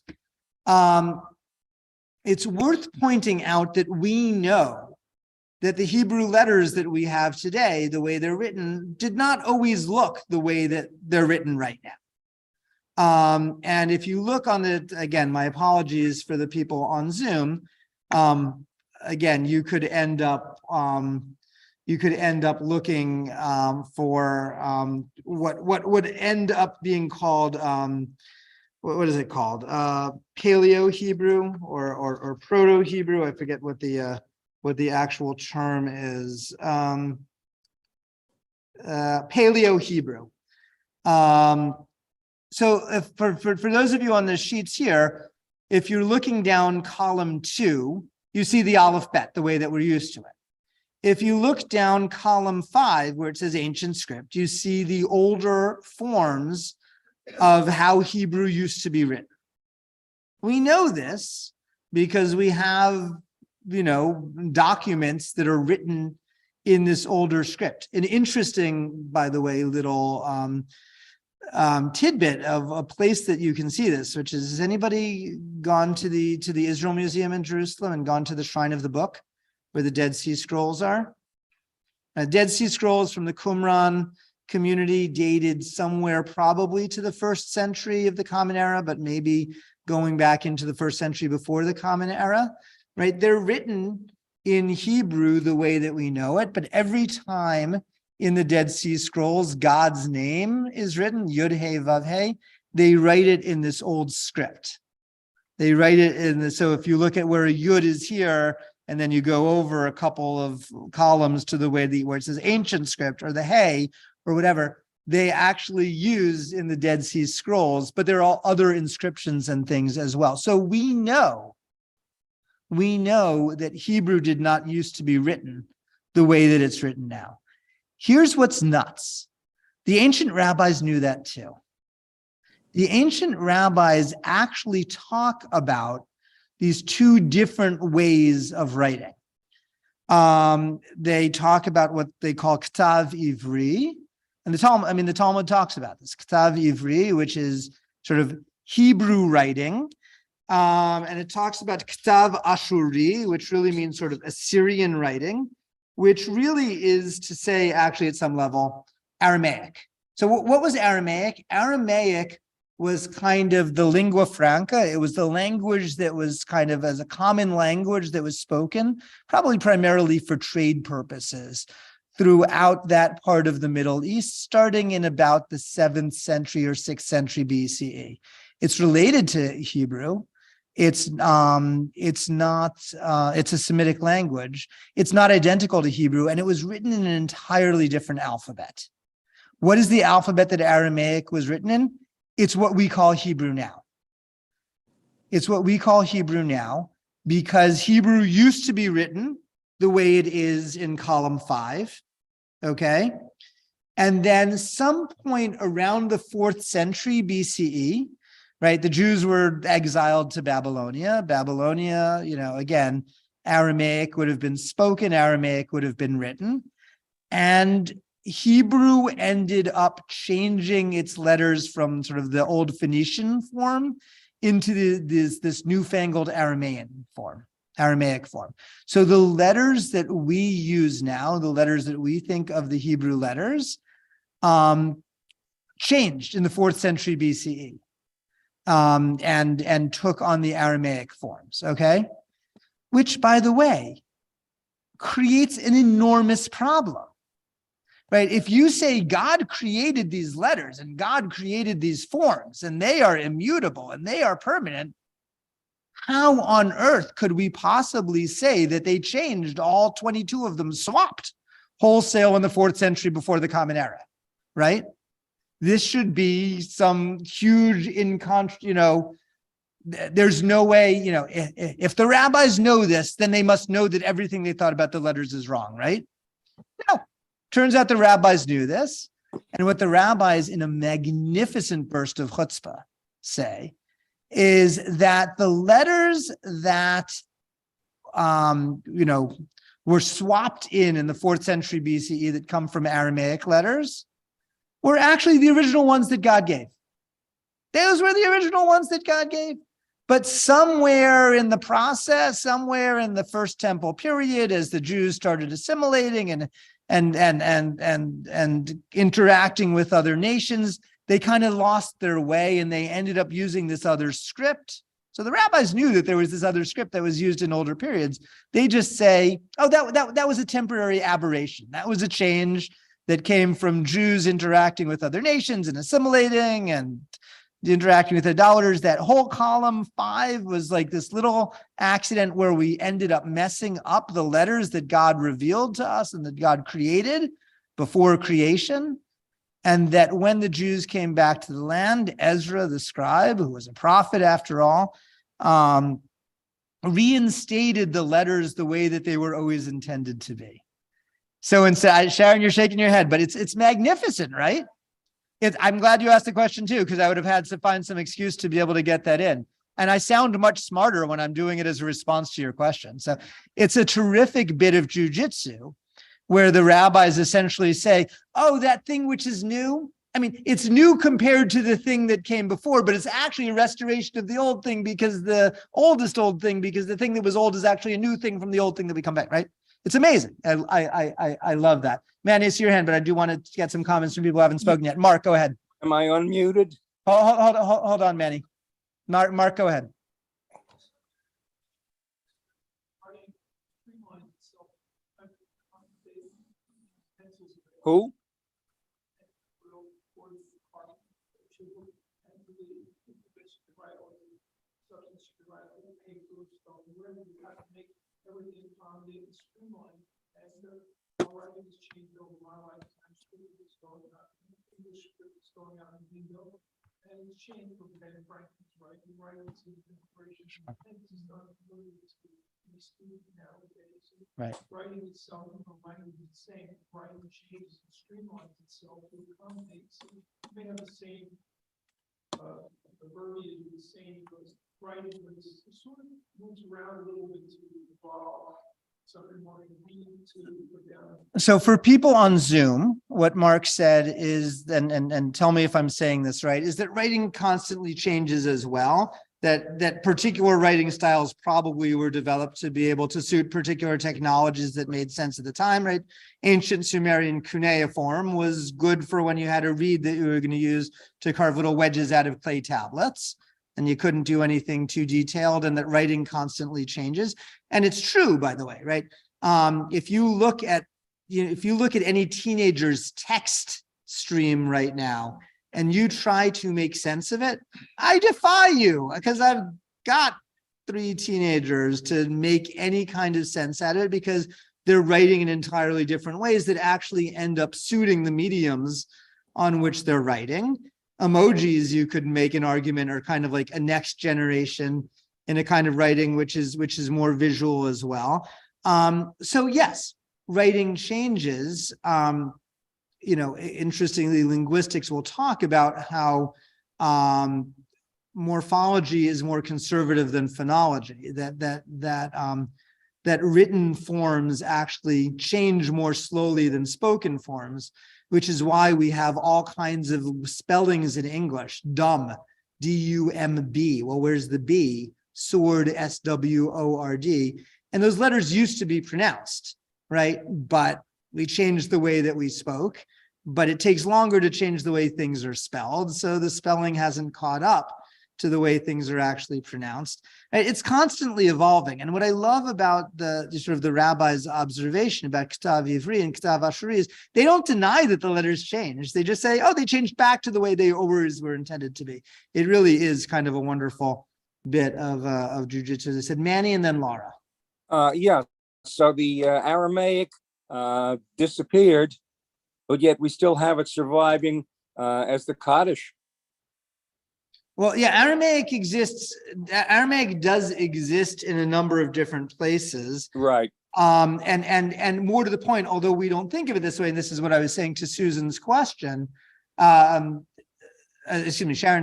it's worth pointing out that we know that the Hebrew letters that we have today, the way they're written, did not always look the way that they're written right now. And if you look on again, my apologies for the people on Zoom, again, you could end up looking for what would end up being called, what is it called? Paleo-Hebrew or Proto-Hebrew. I forget what the actual term is. Paleo-Hebrew. So if for those of you on the sheets here, if you're looking down column 2, you see the Aleph-Bet, the way that we're used to it. If you look down column 5, where it says ancient script, you see the older forms of how Hebrew used to be written. We know this because we have, documents that are written in this older script. An interesting, by the way, little tidbit of a place that you can see this, which is, has anybody gone to the Israel Museum in Jerusalem and gone to the Shrine of the Book, where the Dead Sea Scrolls are? Dead Sea Scrolls from the Qumran community, dated somewhere probably to the 1st century of the Common Era, but maybe going back into the 1st century before the Common Era, right? They're written in Hebrew the way that we know it, but every time in the Dead Sea Scrolls, God's name is written, Yud He Vav He. They write it in this old script. They write it in the, so if you look at where a Yud is here, and then you go over a couple of columns to the way where it says ancient script or the He or whatever, they actually use in the Dead Sea Scrolls, but there are all other inscriptions and things as well. So we know that Hebrew did not used to be written the way that it's written now. Here's what's nuts. The ancient rabbis knew that too. The ancient rabbis actually talk about these two different ways of writing. They talk about what they call Ktav Ivri, and the Talmud talks about this, Ktav Ivri, which is sort of Hebrew writing, and it talks about Ktav Ashuri, which really means sort of Assyrian writing, which really is to say, actually at some level, Aramaic. So what was Aramaic? Aramaic was kind of the lingua franca. It was the language that was kind of as a common language that was spoken, probably primarily for trade purposes throughout that part of the Middle East, starting in about the 7th century or 6th century BCE. It's related to Hebrew. It's a Semitic language. It's not identical to Hebrew, and it was written in an entirely different alphabet. What is the alphabet that Aramaic was written in? It's what we call Hebrew now. It's what we call Hebrew now because Hebrew used to be written the way it is in column 5, okay? And then some point around the 4th century BCE, right? The Jews were exiled to Babylonia. Babylonia, again, Aramaic would have been spoken, Aramaic would have been written. And Hebrew ended up changing its letters from sort of the old Phoenician form into this newfangled Aramaic form. So the letters that we use now, the letters that we think of the Hebrew letters, changed in the 4th century BCE and took on the Aramaic forms, okay? Which, by the way, creates an enormous problem. Right? If you say God created these letters and God created these forms and they are immutable and they are permanent, how on earth could we possibly say that they changed all 22 of them, swapped wholesale in the 4th century before the Common Era, right? This should be some huge there's no way, if the rabbis know this, then they must know that everything they thought about the letters is wrong, right? No. Turns out the rabbis knew this. And what the rabbis, in a magnificent burst of chutzpah, say is that the letters that, were swapped in the 4th century BCE that come from Aramaic letters were actually the original ones that God gave. Those were the original ones that God gave. But somewhere in the process, somewhere in the First Temple period, as the Jews started assimilating and interacting with other nations, they kind of lost their way and they ended up using this other script. So the rabbis knew that there was this other script that was used in older periods. They just say, oh, that was a temporary aberration. That was a change that came from Jews interacting with other nations and assimilating and interacting with idolaters. That whole column 5 was like this little accident where we ended up messing up the letters that God revealed to us and that God created before creation. And that when the Jews came back to the land, Ezra, the scribe, who was a prophet after all, reinstated the letters the way that they were always intended to be. So instead, Sharon, you're shaking your head, but it's magnificent, right? I'm glad you asked the question too, because I would have had to find some excuse to be able to get that in. And I sound much smarter when I'm doing it as a response to your question. So it's a terrific bit of jujitsu where the rabbis essentially say, oh, that thing which is new, I mean, it's new compared to the thing that came before, but it's actually a restoration of the old thing because the oldest old thing, because the thing that was old is actually a new thing from the old thing that we come back, right? It's amazing. I love that. Man, I see your hand, but I do want to get some comments from people who haven't spoken yet. Mark, go ahead. Am I unmuted? Hold on, Manny. Mark, go ahead. Who? Right. Writing itself in the language is the same. Writing changes and streamlines itself to accommodate. So you may have the same, the verbiage is the same, but writing was sort of moves around a little bit to evolve something more convenient to put down. So for people on Zoom, what Mark said is, and tell me if I'm saying this right, is that writing constantly changes as well. That particular writing styles probably were developed to be able to suit particular technologies that made sense at the time, right? Ancient Sumerian cuneiform was good for when you had a reed that you were going to use to carve little wedges out of clay tablets, and you couldn't do anything too detailed, and that writing constantly changes. And it's true, by the way, right? If you look at any teenager's text stream right now, and you try to make sense of it, I defy you, because I've got 3 teenagers, to make any kind of sense out of it, because they're writing in entirely different ways that actually end up suiting the mediums on which they're writing. Emojis, you could make an argument, are kind of like a next generation in a kind of writing which is more visual as well. So yes, writing changes. Interestingly, linguistics will talk about how morphology is more conservative than phonology, that written forms actually change more slowly than spoken forms, which is why we have all kinds of spellings in English. Dumb, D-U-M-B. Well, where's the B? Sword, S-W-O-R-D. And those letters used to be pronounced, right? But we changed the way that we spoke, but it takes longer to change the way things are spelled. So the spelling hasn't caught up to the way things are actually pronounced. It's constantly evolving. And what I love about the rabbi's observation about Ktav Ivri and Ktav Ashuri is they don't deny that the letters change. They just say, oh, they changed back to the way they always were intended to be. It really is kind of a wonderful bit of jujitsu. They said Manny and then Laura. Yeah, so the Aramaic disappeared, but yet we still have it surviving as the Kaddish. Well, yeah, Aramaic exists. Aramaic does exist in a number of different places. Right. And more to the point, although we don't think of it this way, and this is what I was saying to Susan's question, Sharon's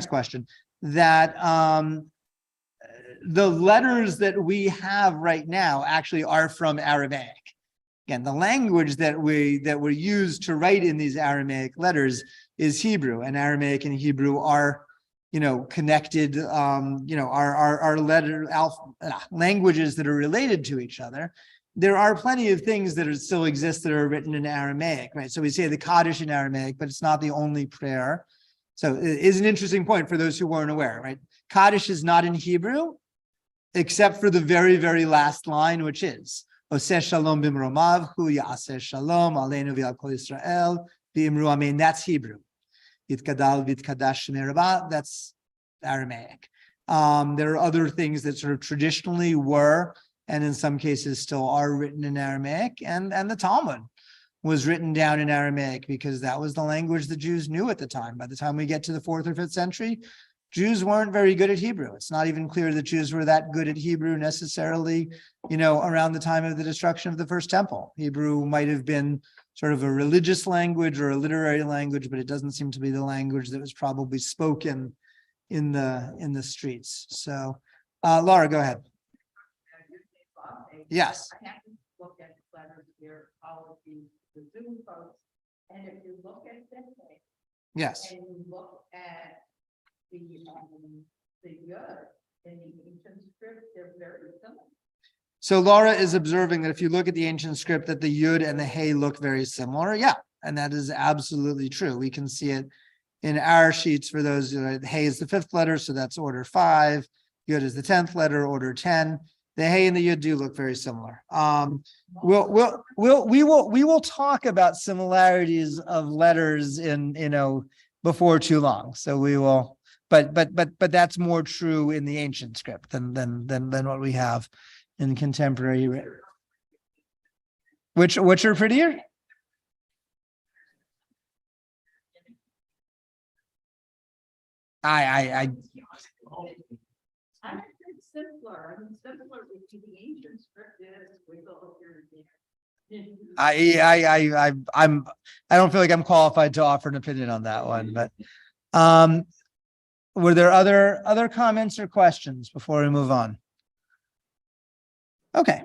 question, that the letters that we have right now actually are from Aramaic. Again, the language that we use to write in these Aramaic letters is Hebrew, and Aramaic and Hebrew are, connected, are languages that are related to each other. There are plenty of things that still exist that are written in Aramaic, right? So we say the Kaddish in Aramaic, but it's not the only prayer. So it is an interesting point for those who weren't aware, right? Kaddish is not in Hebrew, except for the very, very last line, which is Oseh Shalom b'mromav hu ya'aseh Shalom aleinu v'al kol Yisrael v'imru amen. That's Hebrew. Yitkadal v'yitkadash shemei Rabbah, that's Aramaic. There are other things that sort of traditionally were, and in some cases still are, written in Aramaic, and the Talmud was written down in Aramaic because that was the language the Jews knew at the time. By the time we get to the 4th or 5th century, Jews weren't very good at Hebrew. It's not even clear that Jews were that good at Hebrew necessarily, around the time of the destruction of the first temple. Hebrew might have been sort of a religious language or a literary language, but it doesn't seem to be the language that was probably spoken in the streets. So, Laura, go ahead. Yes. I have to look at the letters here, all of the Zoom folks, and if you look at this thing, Yes. and you look at the Yud in the ancient script, they're very similar. So Laura is observing that if you look at the ancient script, that the Yud and the Hey look very similar. Yeah, and that is absolutely true. We can see it in our sheets for those. Hey is the 5th letter, so that's order 5. Yud is the 10th letter, order 10. The hey and the yud do look very similar. We will talk about similarities of letters in, before too long. So we will, but that's more true in the ancient script than what we have in contemporary. Which are prettier? I I think it's simpler. I mean, simpler would be the ancient script is wiggle here and there. I don't feel like I'm qualified to offer an opinion on that one, but were there other comments or questions before we move on? Okay.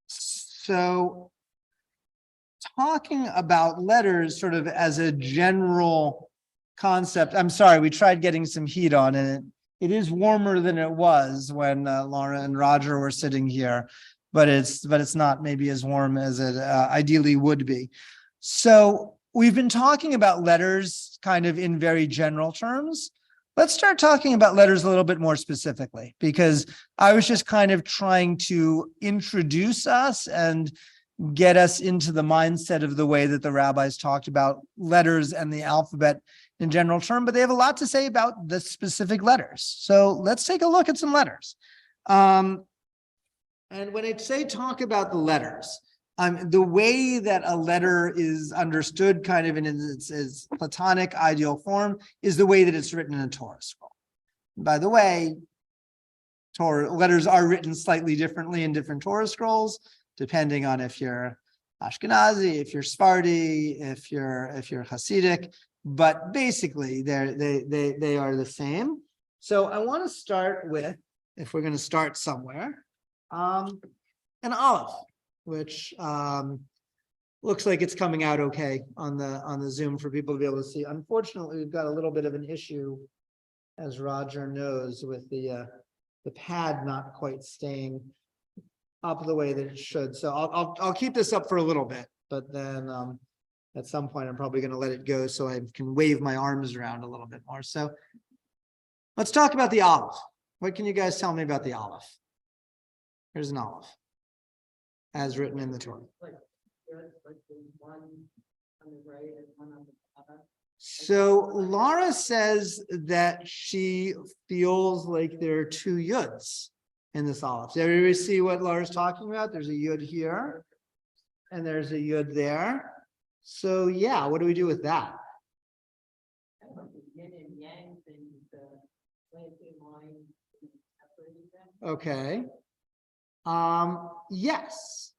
So talking about letters sort of as a general concept, I'm sorry, we tried getting some heat on it. It is warmer than it was when Laura and Roger were sitting here, but it's not maybe as warm as it ideally would be. So we've been talking about letters kind of in very general terms. Let's start talking about letters a little bit more specifically, because I was just kind of trying to introduce us and get us into the mindset of the way that the rabbis talked about letters and the alphabet in general term, but they have a lot to say about the specific letters. So let's take a look at some letters. And when I say talk about the letters, the way that a letter is understood kind of in its Platonic ideal form is the way that it's written in a Torah scroll. By the way, Torah letters are written slightly differently in different Torah scrolls, depending on if you're Ashkenazi, if you're Sephardi, if you're Hasidic, but basically they are the same. So I want to start with, if we're going to start somewhere, an Aleph, which looks like it's coming out okay on the Zoom for people to be able to see. Unfortunately, we've got a little bit of an issue, as Roger knows, with the pad not quite staying up the way that it should. So I'll keep this up for a little bit, but then at some point I'm probably going to let it go so I can wave my arms around a little bit more. So let's talk about the Aleph. What can you guys tell me about the Aleph? Here's an Aleph, as written in the Torah. So Laura says that she feels like there are two yuds in this Aleph. Does everybody see what Laura's talking about? There's a yud here, and there's a yud there. So yeah, what do we do with that? Okay. Yes.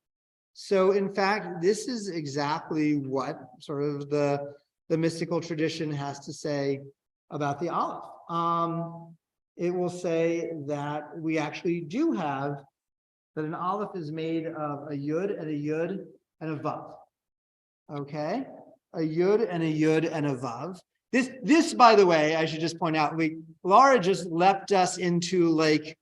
So in fact, this is exactly what sort of the mystical tradition has to say about the Aleph. It will say that we actually do have that an Aleph is made of a yud and a yud and a vav. Okay, a yud and a yud and a vav. This, by the way, I should just point out, Laura just leapt us into, like,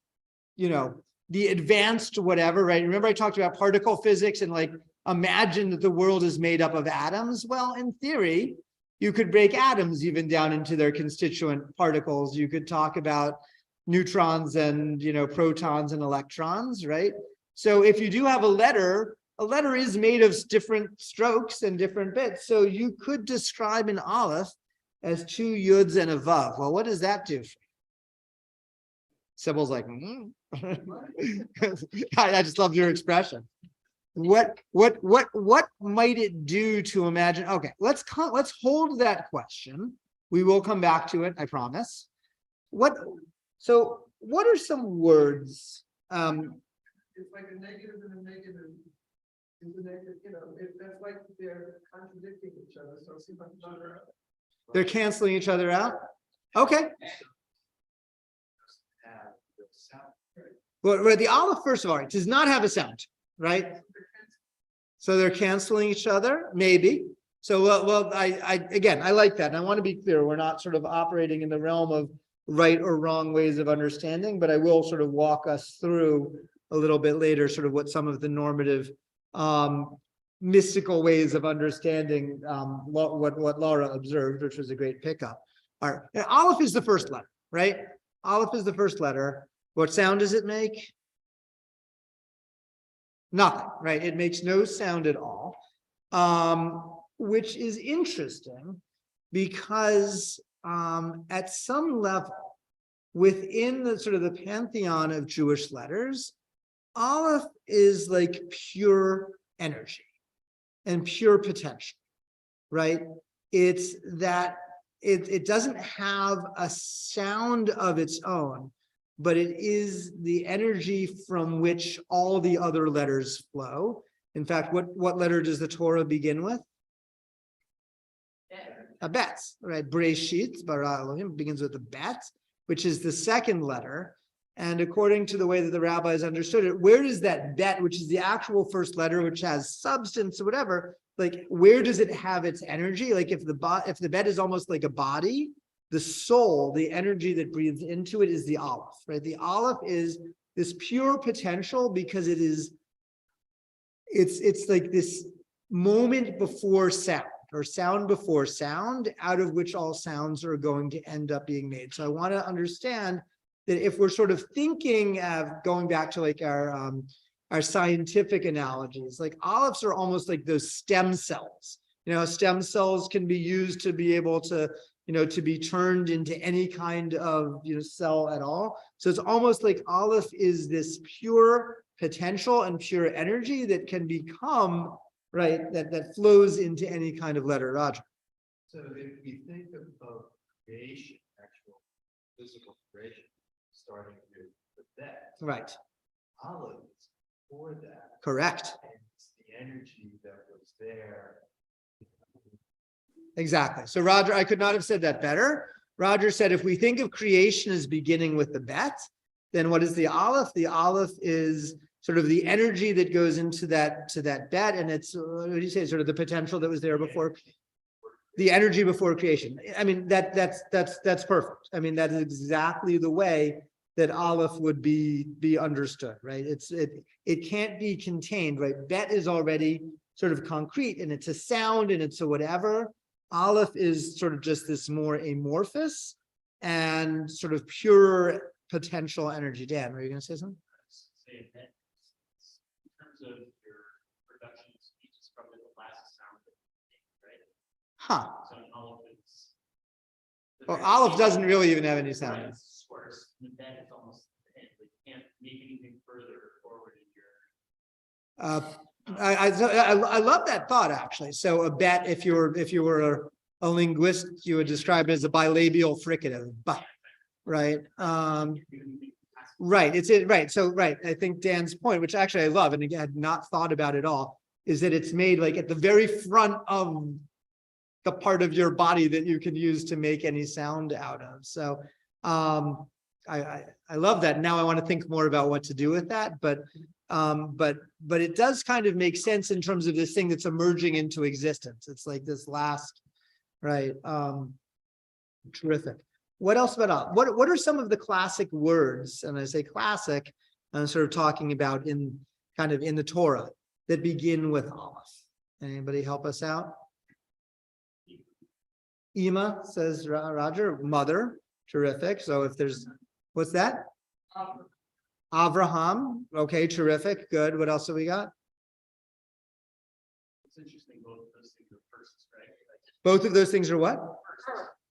the advanced whatever, right? Remember I talked about particle physics and like imagine that the world is made up of atoms. Well, in theory, you could break atoms even down into their constituent particles. You could talk about neutrons and protons and electrons, right? So if you do have a letter is made of different strokes and different bits. So you could describe an Aleph as two yuds and a vav. Well, what does that do? Sybil's like, I just love your expression. What might it do to imagine? Okay, let's hold that question. We will come back to it, I promise. What are some words? It's like a negative and a negative. It's a negative, that's like they're contradicting each other. So it seems like they're canceling each other out. Okay. Well, the Aleph, first of all, it does not have a sound, right? So they're canceling each other, maybe. So, well, I like that. And I want to be clear, we're not sort of operating in the realm of right or wrong ways of understanding, but I will sort of walk us through a little bit later, sort of what some of the normative mystical ways of understanding what Laura observed, which was a great pickup. All right, and Aleph is the first letter, right? Aleph is the first letter. What sound does it make? Nothing, right? It makes no sound at all, which is interesting because at some level within the sort of the pantheon of Jewish letters, Aleph is like pure energy and pure potential, right? It's that it doesn't have a sound of its own, but it is the energy from which all the other letters flow. In fact, what letter does the Torah begin with? A bet, right? Bereshit, bara Elohim, begins with a bet, which is the second letter. And according to the way that the rabbis understood it, where does that bet, which is the actual first letter, which has substance or whatever, like where does it have its energy? Like if the bet is almost like a body, the soul, the energy that breathes into it is the Aleph, right? The Aleph is this pure potential because it's like this moment before sound, or sound before sound, out of which all sounds are going to end up being made. So I want to understand that if we're sort of thinking of going back to like our scientific analogies, like Alephs are almost like those stem cells. You know, stem cells can be used to be able to, you know, to be turned into any kind of, you know, cell at all. So it's almost like Aleph is this pure potential and pure energy that can become, right, that flows into any kind of letter, Roger. So if we think of creation, actual physical creation, starting with that, Right. Aleph is for that. Correct. And it's the energy that was there. Exactly. So Roger, I could not have said that better. Roger said, if we think of creation as beginning with the bet, then what is the Aleph? The Aleph is sort of the energy that goes into that bet, and it's what do you say? Sort of the potential that was there before, the energy before creation. I mean that's perfect. I mean that is exactly the way that Aleph would be understood, right? It can't be contained, right? Bet is already sort of concrete, and it's a sound, and it's a whatever. Aleph is sort of just this more amorphous and sort of pure potential energy. Dan, were you going to say something? Say that in terms of your production of speech, it's probably the last sound, right? Huh. So an Aleph is. Well, Aleph doesn't really even have any sound. It's worse. And then it's almost the end. Like you can't make anything further forward in your. I love that thought, actually. So a bet, if you were a linguist, you would describe it as a bilabial fricative, but right. Right. It's it. Right. So, right. I think Dan's point, which actually I love, and again, I had not thought about it all, is that it's made like at the very front of the part of your body that you can use to make any sound out of. So, I love that. Now I want to think more about what to do with that, but it does kind of make sense in terms of this thing that's emerging into existence. It's like this last, right? Terrific. What else about what are some of the classic words? And I say classic, I'm sort of talking about in the Torah that begin with Aleph. Anybody help us out? Ima, says Roger. Mother. Terrific. So if there's, what's that? Avraham. Okay, terrific. Good. What else have we got? It's interesting. Both of those things are firsts, right? Both of those things are what?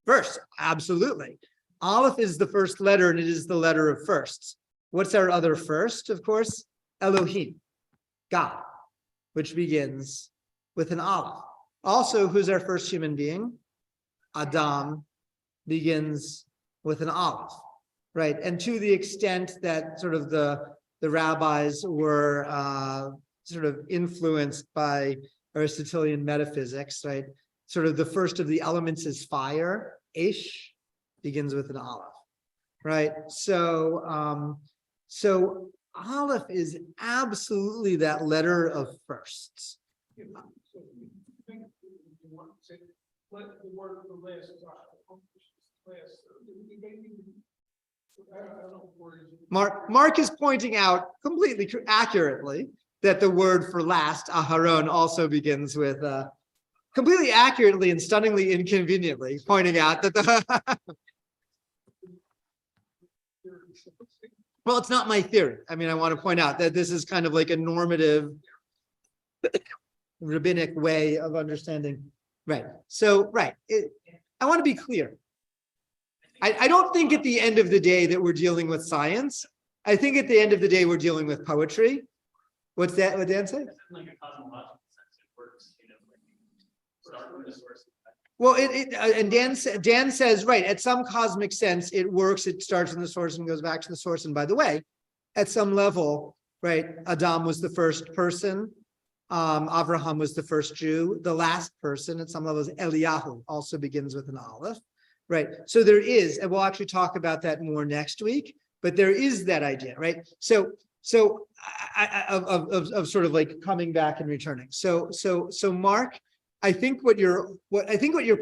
First, absolutely. Aleph is the first letter, and it is the letter of firsts. What's our other first? Of course, Elohim, God, which begins with an Aleph. Also, who's our first human being? Adam begins with an Aleph, right? And to the extent that sort of the rabbis were sort of influenced by Aristotelian metaphysics, right? Sort of the first of the elements is fire. Ish begins with an Aleph, right? So, so Aleph is absolutely that letter of firsts. So you think you want to say, let the word for last I don't know words. Mark is pointing out completely accurately that the word for last, Aharon, also begins with completely accurately and stunningly inconveniently pointing out that the Well, it's not my theory. I mean, I want to point out that this is kind of like a normative rabbinic way of understanding. Right. So, right. I want to be clear. I don't think at the end of the day that we're dealing with science. I think at the end of the day, we're dealing with poetry. What's that? What Dan say? Like a cosmological sense, it works, you know, like you start from the source. Well, and Dan says, right, at some cosmic sense, it works. It starts from the source and goes back to the source. And by the way, at some level, right, Adam was the first person. Avraham was the first Jew. The last person at some levels, Eliyahu, also begins with an Aleph, right? So there is, and we'll actually talk about that more next week, but there is that idea, right? So of sort of like coming back and returning. So Mark, I think what you're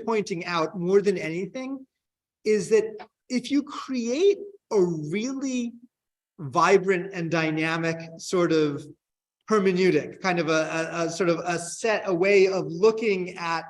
pointing out more than anything is that if you create a really vibrant and dynamic sort of hermeneutic, kind of a sort of a way of looking at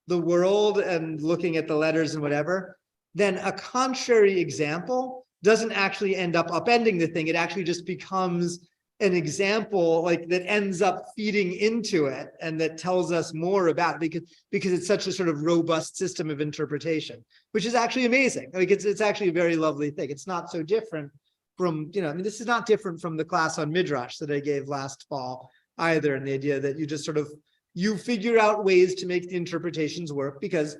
the world and looking at the letters and whatever, then a contrary example doesn't actually end up upending the thing. It actually just becomes an example like that ends up feeding into it and that tells us more about it because it's such a sort of robust system of interpretation, which is actually amazing. Like it's actually a very lovely thing. It's not so different from, I mean, this is not different from the class on Midrash that I gave last fall either. And the idea that you just sort of, you figure out ways to make the interpretations work because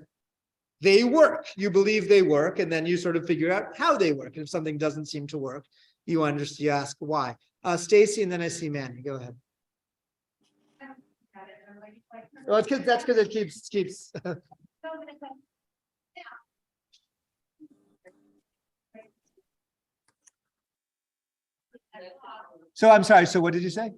they work. You believe they work, and then you sort of figure out how they work. And if something doesn't seem to work, you ask why. Stacy, and then I see Manny. Go ahead. Well, that's because it keeps. So I'm sorry. So what did you say?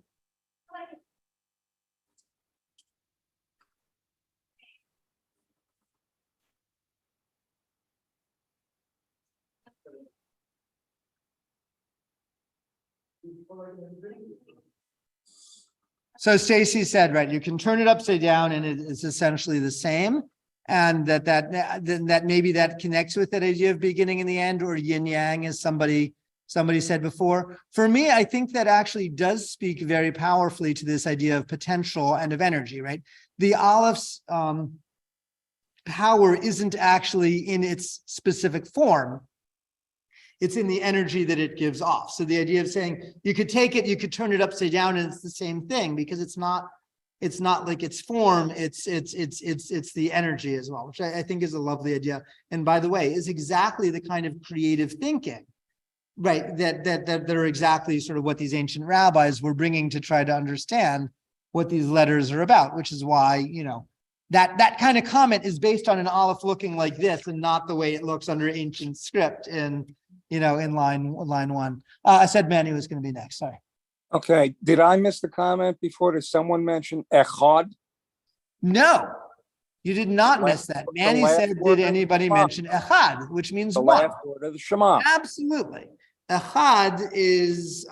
So Stacy said, right, you can turn it upside down and it is essentially the same. And that maybe that connects with that idea of beginning and the end, or yin yang, as somebody said before. For me, I think that actually does speak very powerfully to this idea of potential and of energy, right? The Aleph's power isn't actually in its specific form. It's in the energy that it gives off. So the idea of saying you could take it, you could turn it upside down, and it's the same thing because it's not like its form, it's the energy as well, which I think is a lovely idea. And by the way, is exactly the kind of creative thinking, right, that are exactly sort of what these ancient rabbis were bringing to try to understand what these letters are about, which is why, that kind of comment is based on an Aleph looking like this and not the way it looks under ancient script in line one. I said Manny was going to be next. Sorry. Okay. Did I miss the comment before? Did someone mention echad? No, you did not miss that. Manny said, did anybody mention echad, which means the one? last word of the Shema. Absolutely. Echad is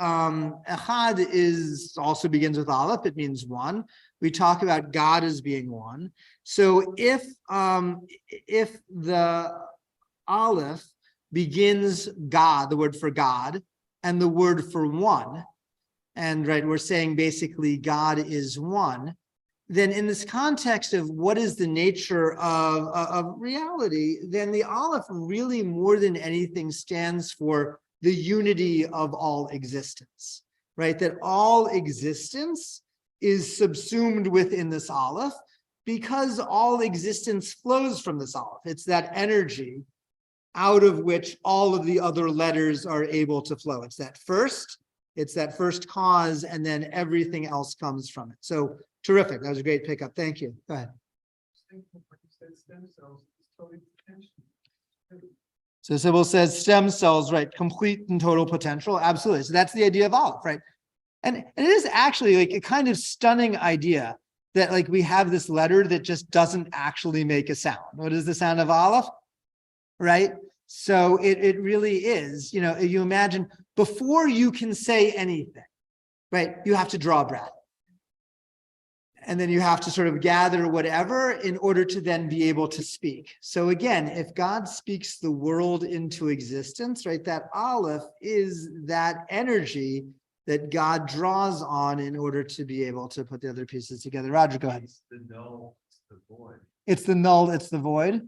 also begins with Aleph. It means one. We talk about God as being one. So if the Aleph begins God, the word for God, and the word for one, and right, we're saying basically God is one, then in this context of what is the nature of reality, then the Aleph really more than anything stands for the unity of all existence, right? That all existence is subsumed within this Aleph because all existence flows from this Aleph. It's that energy out of which all of the other letters are able to flow. It's that first cause, and then everything else comes from it. So terrific. That was a great pickup. Thank you. Go ahead. So Sybil says stem cells, right? Complete and total potential. Absolutely. So that's the idea of Aleph, right? And it is actually like a kind of stunning idea that like we have this letter that just doesn't actually make a sound. What is the sound of Aleph? Right? So it really is, you imagine before you can say anything, right? You have to draw breath. And then you have to sort of gather whatever in order to then be able to speak. So again, if God speaks the world into existence, right, that Aleph is that energy that God draws on in order to be able to put the other pieces together. Roger, go ahead. It's the null, it's the void. It's the null, it's the void.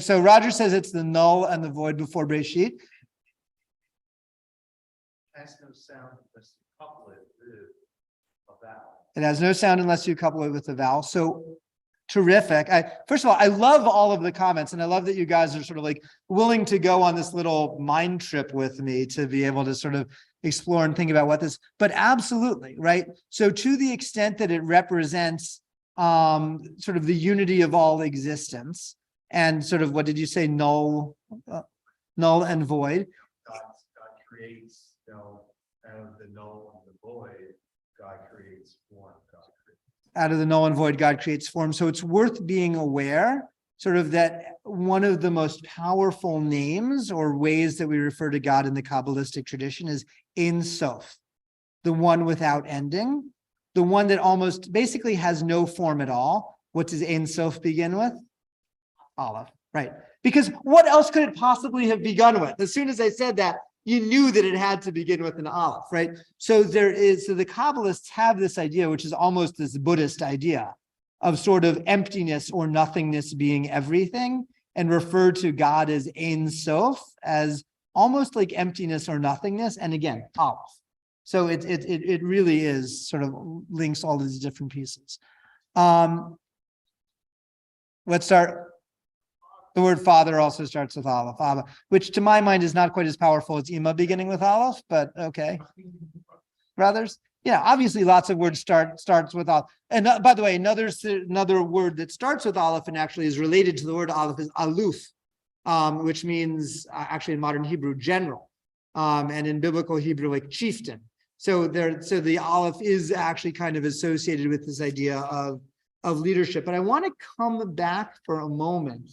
So Roger says it's the null and the void before Breshit. Has no sound unless you couple it with a vowel. It has no sound unless you couple it with a vowel. So terrific. First of all, I love all of the comments, and I love that you guys are sort of like willing to go on this little mind trip with me to be able to sort of explore and think about what this, but absolutely, right? So to the extent that it represents sort of the unity of all existence and sort of, what did you say, null and void? God creates, out of the null and the void, God creates form. Out of the null and void, God creates form. So it's worth being aware, sort of, that one of the most powerful names or ways that we refer to God in the Kabbalistic tradition is Ein Sof, the one without ending, the one that almost basically has no form at all. What does Ein Sof begin with? Aleph, right? Because what else could it possibly have begun with? As soon as I said that, you knew that it had to begin with an Aleph, right? So the Kabbalists have this idea, which is almost this Buddhist idea of sort of emptiness or nothingness being everything, and refer to God as Ein Sof, as almost like emptiness or nothingness, and again, Aleph. So it really is sort of links all these different pieces. Let's start. The word father also starts with Aleph, Abba, which to my mind is not quite as powerful as Ima beginning with Aleph, but okay. Brothers? Yeah, obviously lots of words starts with Aleph. And by the way, another word that starts with Aleph and actually is related to the word Aleph is Aluf, which means actually in modern Hebrew, general, and in biblical Hebrew, like chieftain. So the Aleph is actually kind of associated with this idea of leadership. But I want to come back for a moment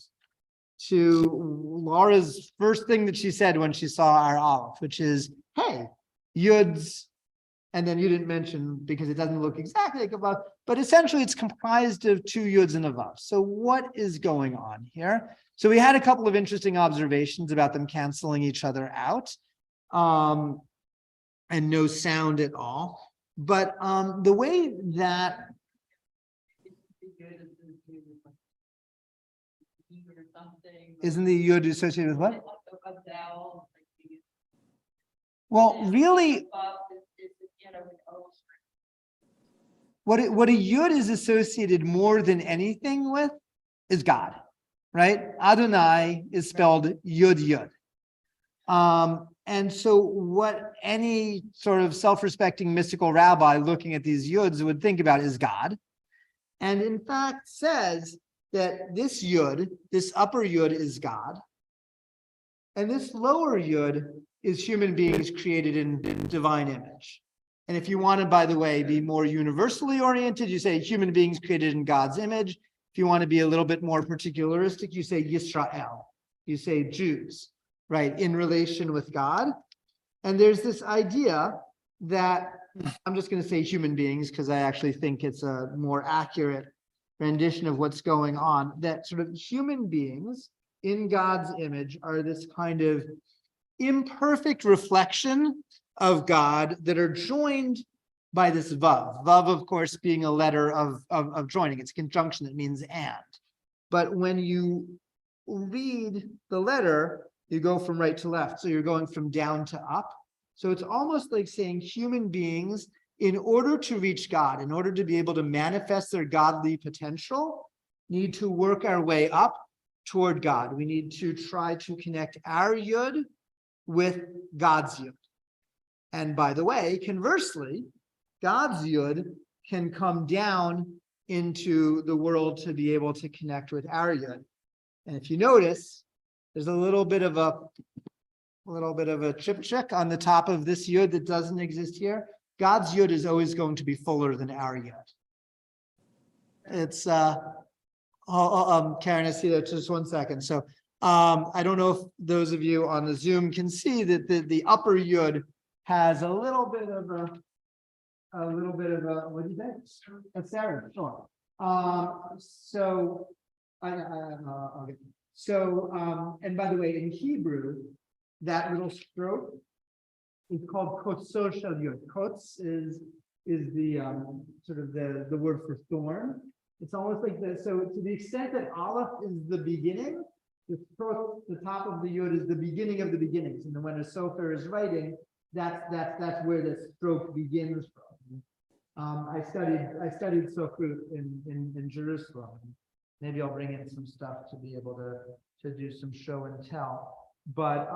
to Laura's first thing that she said when she saw our Aleph, which is, hey, Yuds, and then you didn't mention, because it doesn't look exactly like a Vav, but essentially it's comprised of two Yuds and a Vav. So what is going on here? So we had a couple of interesting observations about them canceling each other out, and no sound at all. But the way that isn't the Yud associated with what? Well, really, what a Yud is associated more than anything with is God, right? Adonai is spelled Yud Yud. And so what any sort of self-respecting mystical rabbi looking at these Yuds would think about is God. And in fact says that this Yud, this upper Yud is God, and this lower Yud is human beings created in divine image. And if you want to, by the way, be more universally oriented, you say human beings created in God's image. If you want to be a little bit more particularistic, you say Yisrael, you say Jews, right, in relation with God. And there's this idea that, I'm just going to say human beings because I actually think it's a more accurate rendition of what's going on, that sort of human beings in God's image are this kind of imperfect reflection of God that are joined by this Vav. Vav, of course, being a letter of joining. It's a conjunction that means and. But when you read the letter, you go from right to left. So you're going from down to up. So it's almost like saying human beings, in order to reach God, in order to be able to manifest their godly potential, need to work our way up toward God. We need to try to connect our Yud with God's Yud. And by the way, conversely, God's Yud can come down into the world to be able to connect with our Yud. And if you notice, there's a little bit of a chipchak on the top of this Yud that doesn't exist here. God's Yud is always going to be fuller than our Yud. It's, Karen, I see that, just 1 second. So I don't know if those of you on the Zoom can see that the upper Yud has a little bit of a a little bit of a, what do you think? A serif, sure. Okay. So, and by the way, in Hebrew, that little stroke is called kotso shel yod. Kots is the sort of the word for thorn. It's almost like the, so to the extent that Aleph is the beginning, the stroke, the top of the yod is the beginning of the beginnings. And then when a sofer is writing, that's where the stroke begins from. I studied Sofrut in Jerusalem. Maybe I'll bring in some stuff to be able to do some show and tell. But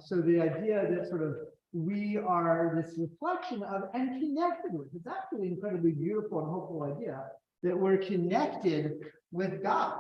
so the idea that sort of we are this reflection of and connected with, it's actually an incredibly beautiful and hopeful idea that we're connected with God.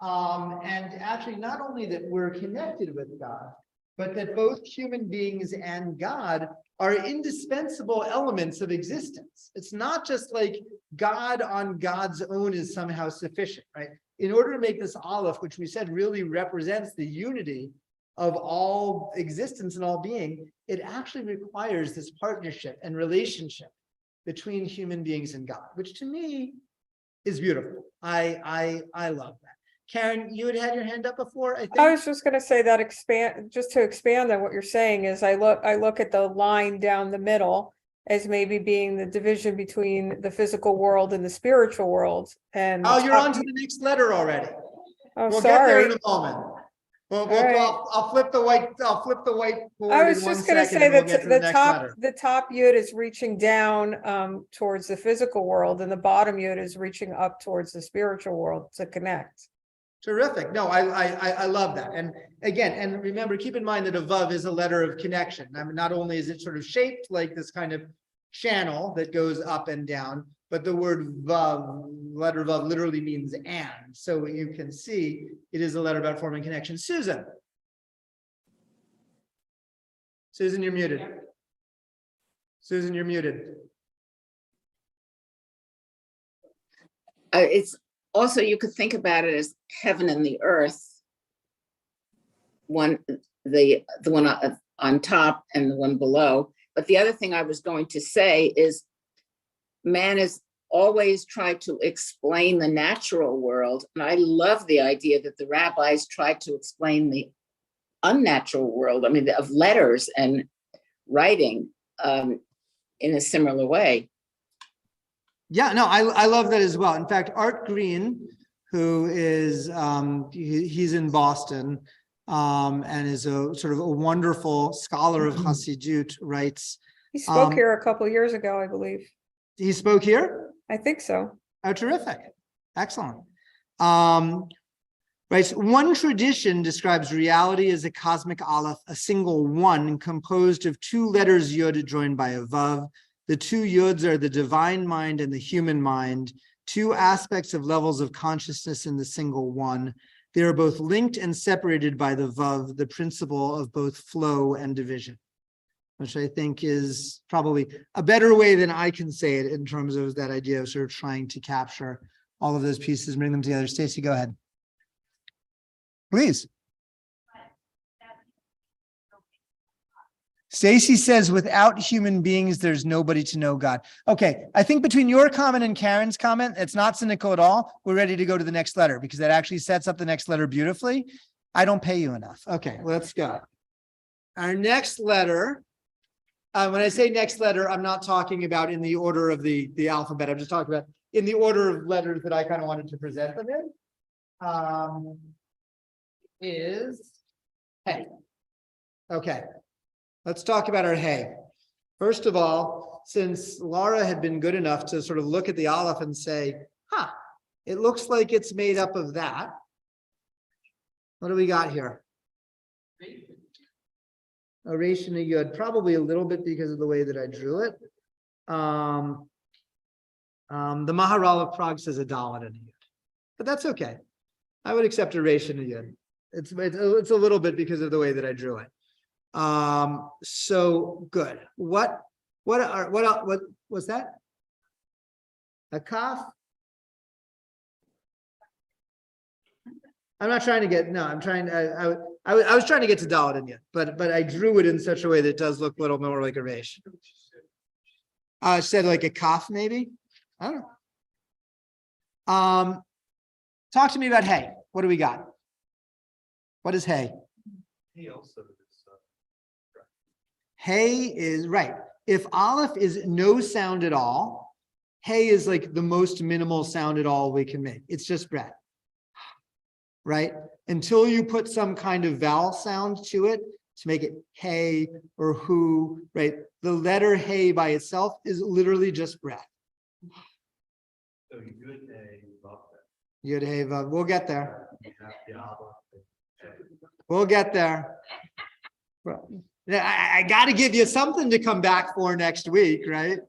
And actually not only that we're connected with God, but that both human beings and God are indispensable elements of existence. It's not just like God on God's own is somehow sufficient, right? In order to make this Aleph, which we said really represents the unity of all existence and all being, it actually requires this partnership and relationship between human beings and God, which to me is beautiful. I love that. Karen, you had your hand up before, I think. I was just going to say that to expand on what you're saying is I look at the line down the middle as maybe being the division between the physical world and the spiritual world. And oh, you're on to the next letter already. Oh, we'll sorry. get there in a moment. I'll flip the white board. I was just going to say that the top yud is reaching down towards the physical world, and the bottom yud is reaching up towards the spiritual world to connect. Terrific. No, I love that. And again, and remember, keep in mind that a vav is a letter of connection. I mean, not only is it sort of shaped like this kind of channel that goes up and down, but the word vav, letter vav, literally means and. So you can see it is a letter about forming connection. Susan, you're muted. Susan, you're muted. It's also, you could think about it as heaven and the earth. The one on top and the one below. But the other thing I was going to say is man has always tried to explain the natural world. And I love the idea that the rabbis tried to explain the unnatural world, I mean, of letters and writing in a similar way. Yeah, no, I love that as well. In fact, Art Green, who is, he's in Boston and is a sort of a wonderful scholar of Hasidut, writes. He spoke here a couple of years ago, I believe. He spoke here? I think so. Oh, terrific. Excellent. Right, so one tradition describes reality as a cosmic aleph, a single one composed of two letters yod joined by a vav. The two yods are the divine mind and the human mind, two aspects of levels of consciousness in the single one. They are both linked and separated by the vav, the principle of both flow and division, which I think is probably a better way than I can say it in terms of that idea of sort of trying to capture all of those pieces, bring them together. Stacy, go ahead. Please. Stacy says, without human beings, there's nobody to know God. Okay, I think between your comment and Karen's comment, it's not cynical at all. We're ready to go to the next letter because that actually sets up the next letter beautifully. I don't pay you enough. Okay, let's go. Our next letter, when I say next letter, I'm not talking about in the order of the alphabet. I'm just talking about in the order of letters that I kind of wanted to present them in. Is hey. Okay. Let's talk about our hey. First of all, since Laura had been good enough to sort of look at the aleph and say, it looks like it's made up of that. What do we got here? A resh and a yud, probably a little bit because of the way that I drew it. The Maharal of Prague says a dalet and a yud, but that's okay. I would accept a resh and a yud. It's a little bit because of the way that I drew it. So good. What was that? A kaf? I'm not trying to get, no, I'm trying, I was trying to get to dalet and yud, but I drew it in such a way that it does look a little more like a resh. Said like a kaf, maybe. I don't know. Talk to me about hey. What do we got? What is hey? He also is, Hey is right. If Aleph is no sound at all, hey is like the most minimal sound at all we can make. It's just breath, right? Until you put some kind of vowel sound to it to make it hey or who, right? The letter hey by itself is literally just breath. so good A, love that. Yud hey vav. We'll get there. You have the Aleph and We'll get there. Well, I got to give you something to come back for next week, right?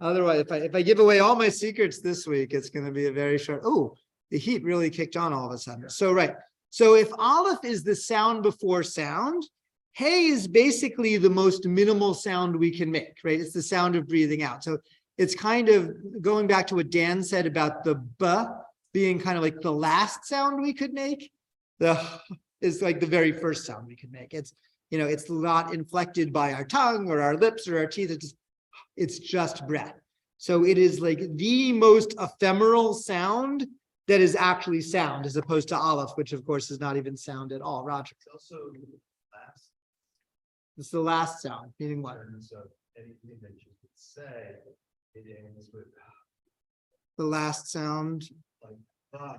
Otherwise, if I give away all my secrets this week, it's going to be a very short. Oh, the heat really kicked on all of a sudden. So, right. So if Aleph is the sound before sound, hey is basically the most minimal sound we can make, right? It's the sound of breathing out. So it's kind of going back to what Dan said about the b being kind of like the last sound we could make. The is like the very first sound we can make. It's, you know, it's not inflected by our tongue or our lips or our teeth. It's just breath. So it is like the most ephemeral sound that is actually sound, as opposed to Aleph, which of course is not even sound at all. Roger. it's also last It's the last sound, meaning what? terms of anything that you could say, it ends with The last sound. ah.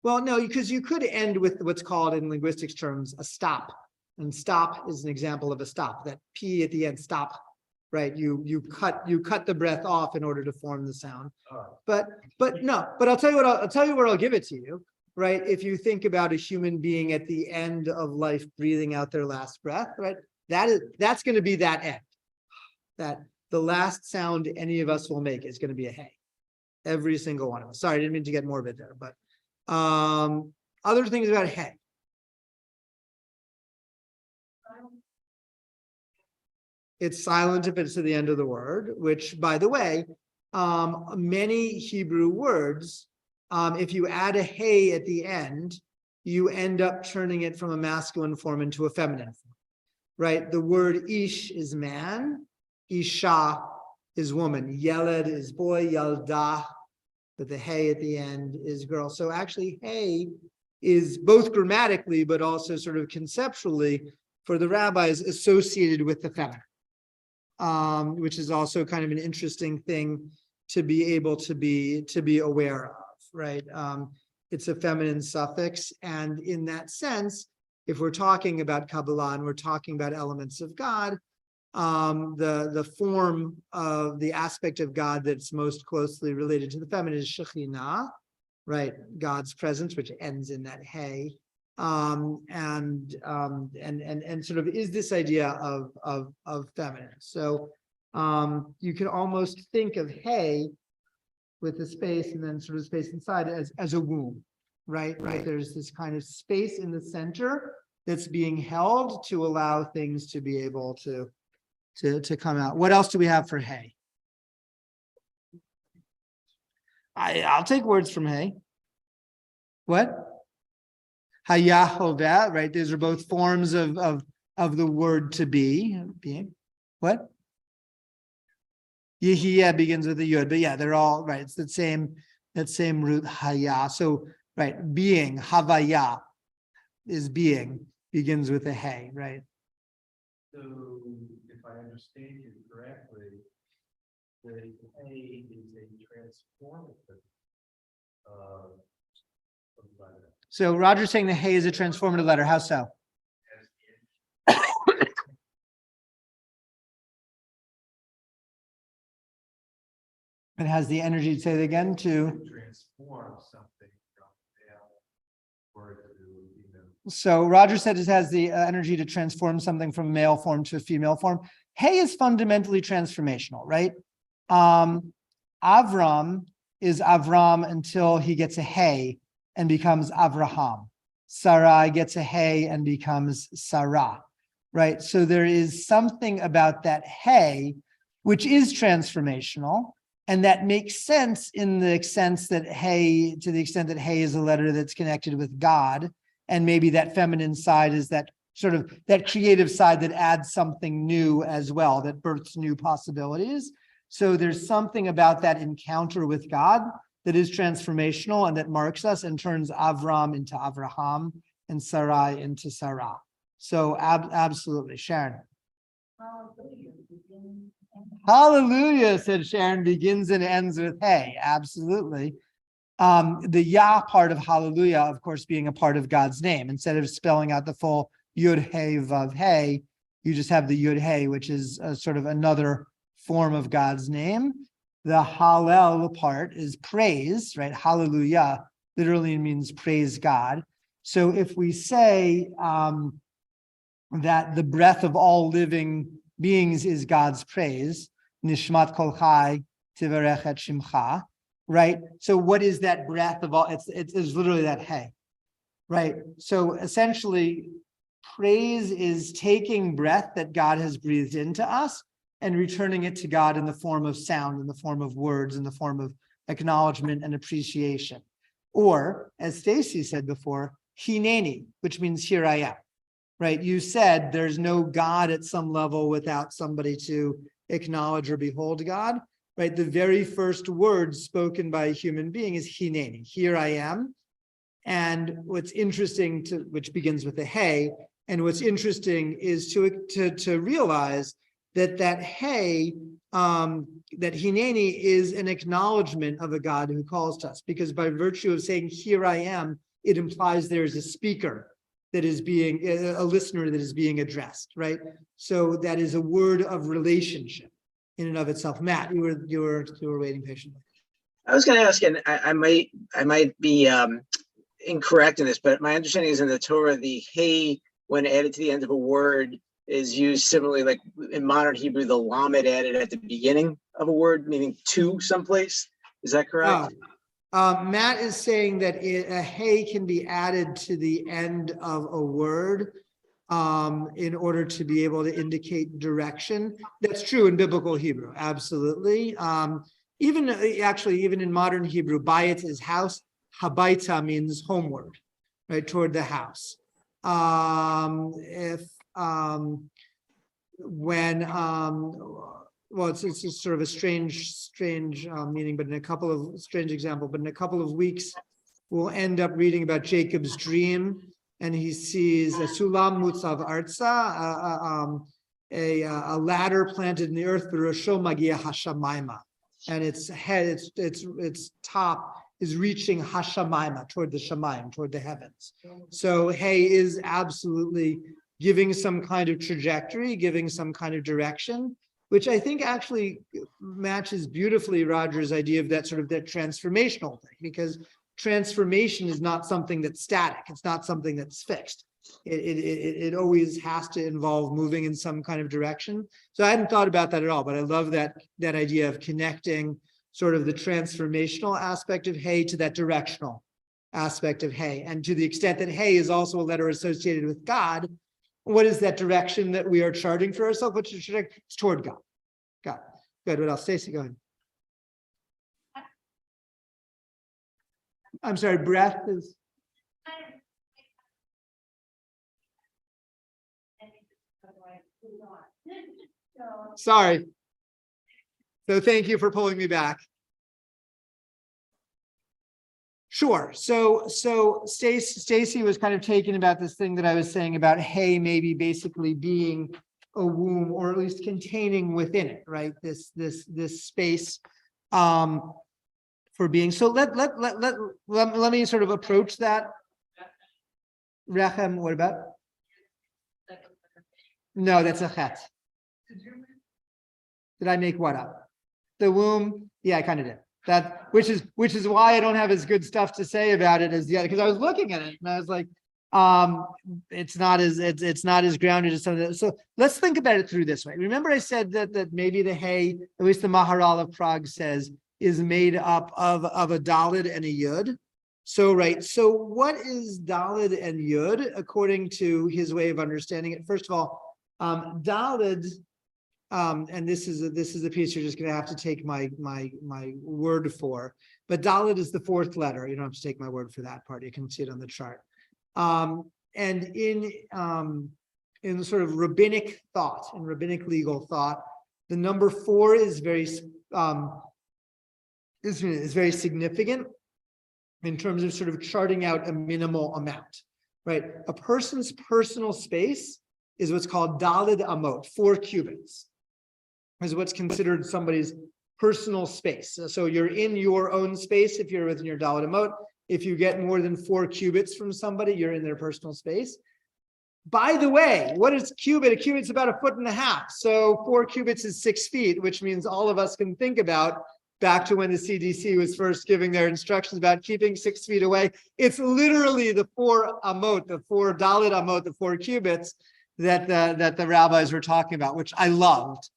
Well, no, because you could end with what's called in linguistics terms a stop. And stop is an example of a stop. That P at the end, stop, right? You cut the breath off in order to form the sound. But I'll tell you what, I'll tell you where I'll give it to you, right? If you think about a human being at the end of life breathing out their last breath, right? That's going to be that end. That the last sound any of us will make is going to be a hey. Every single one of us. Sorry, I didn't mean to get morbid there, but other things about hey. It's silent if it's to the end of the word, which, by the way, many Hebrew words, if you add a hey at the end, you end up turning it from a masculine form into a feminine form, right? The word ish is man, isha is woman, yeled is boy, yalda, but the hey at the end is girl. So actually, hey is both grammatically, but also sort of conceptually for the rabbis associated with the feminine. Which is also kind of an interesting thing to be able to be aware of, right? It's a feminine suffix, and in that sense, if we're talking about Kabbalah and we're talking about elements of God, the form of the aspect of God that's most closely related to the feminine is Shekhinah, right? God's presence, which ends in that hey. And sort of is this idea of feminine. So you can almost think of hey with the space and then sort of space inside as a womb, right? There's this kind of space in the center that's being held to allow things to be able to come out. What else do we have for hey? I'll take words from hey. What? Hayahoveh, right? These are both forms of the word to be, being. What? Yehiyah begins with a yud, but yeah, they're all right. It's that same root, haya. So, right, being, havaya is being, begins with a hey, right? So if I understand you correctly, the hey is a transformative letter. So Roger's saying the hey is a transformative letter. How so? It has the energy, say it again, to transform something from male or to female. So Roger said it has the energy to transform something from a male form to a female form. Hey is fundamentally transformational, right? Avram is Avram until he gets a hey and becomes Avraham. Sarai gets a hey and becomes Sarah, right? So there is something about that hey, which is transformational, and that makes sense in the sense that hey, to the extent that hey is a letter that's connected with God, and maybe that feminine side is that sort of that creative side that adds something new as well, that births new possibilities. So there's something about that encounter with God that is transformational and that marks us and turns Avram into Avraham and Sarai into Sarah. So absolutely, Sharon. Hallelujah, said Sharon, begins and ends with hey, absolutely. The Yah part of hallelujah, of course, being a part of God's name. Instead of spelling out the full Yud Hey Vav Hey, you just have the Yud Hey, which is a sort of another form of God's name. The Hallel part is praise, right? Hallelujah literally means praise God. So if we say that the breath of all living beings is God's praise, Nishmat Kol Chai Tivarech et Shimcha, right? So what is that breath of all? It's literally that hey, right? So essentially, praise is taking breath that God has breathed into us and returning it to God in the form of sound, in the form of words, in the form of acknowledgement and appreciation. Or, as Stacy said before, Hineni, which means here I am, right? You said there's no God at some level without somebody to acknowledge or behold God, right? The very first word spoken by a human being is Hineni, here I am. And what's interesting, which begins with a hey, and what's interesting is to realize that hey, that Hineni is an acknowledgement of a God who calls to us, because by virtue of saying here I am, it implies there's a speaker that is being, a listener that is being addressed, right? So that is a word of relationship in and of itself. Matt, you were waiting patiently. I was going to ask, and I might be incorrect in this, but my understanding is in the Torah, the hey, when added to the end of a word, is used similarly, like in modern Hebrew, the lamed added at the beginning of a word, meaning to someplace. Is that correct? Matt is saying that a hey can be added to the end of a word in order to be able to indicate direction. That's true in biblical Hebrew, absolutely. Even in modern Hebrew, bayit is house, habaita means homeward, right, toward the house. Well, it's just sort of a strange meaning, but in a couple of weeks, we'll end up reading about Jacob's dream, and he sees a sulam mutzav arza, a ladder planted in the earth, v'rosho magia hashamayma, and its head, its top is reaching hashamayma, toward the shamayim, toward the heavens. So hey is absolutely giving some kind of trajectory, giving some kind of direction, which I think actually matches beautifully Roger's idea of that sort of that transformational thing, because transformation is not something that's static. It's not something that's fixed. It always has to involve moving in some kind of direction. So I hadn't thought about that at all, but I love that idea of connecting sort of the transformational aspect of hey to that directional aspect of hey. And to the extent that hey is also a letter associated with God, what is that direction that we are charting for ourselves? What's the trajectory? It's toward God. God. Good. What else? Stacey, go ahead. I'm sorry, breath is. Sorry. So thank you for pulling me back. Sure. So Stacy was kind of taken about this thing that I was saying about hey, maybe basically being a womb, or at least containing within it, right? This space for being. So let me sort of approach that. Rechem, what about? No, that's a chet. Did I make what up? The womb? Yeah, I kind of did. That which is why I don't have as good stuff to say about it as the other, because I was looking at it and I was like, it's not as grounded as some of that. So let's think about it through this way. Remember I said that maybe the hey, at least the Maharal of Prague says, is made up of a Dalid and a Yud. So so what is Dalid and Yud according to his way of understanding it? First of all, Dalid. And this is a piece you're just going to have to take my word for. But Dalet is the fourth letter. You don't have to take my word for that part. You can see it on the chart. And in in sort of rabbinic thought, in rabbinic legal thought, the number 4 is very significant in terms of sort of charting out a minimal amount, right? A person's personal space is what's called daled amot, 4 cubits, is what's considered somebody's personal space. So you're in your own space if you're within your daled amot. If you get more than 4 cubits from somebody, you're in their personal space. By the way, what is a cubit? A cubit's about 1.5 feet. So 4 cubits is 6 feet, which means all of us can think about back to when the CDC was first giving their instructions about keeping 6 feet away. It's literally the 4 amot, the 4 daled amot, the 4 cubits that the rabbis were talking about, which I loved.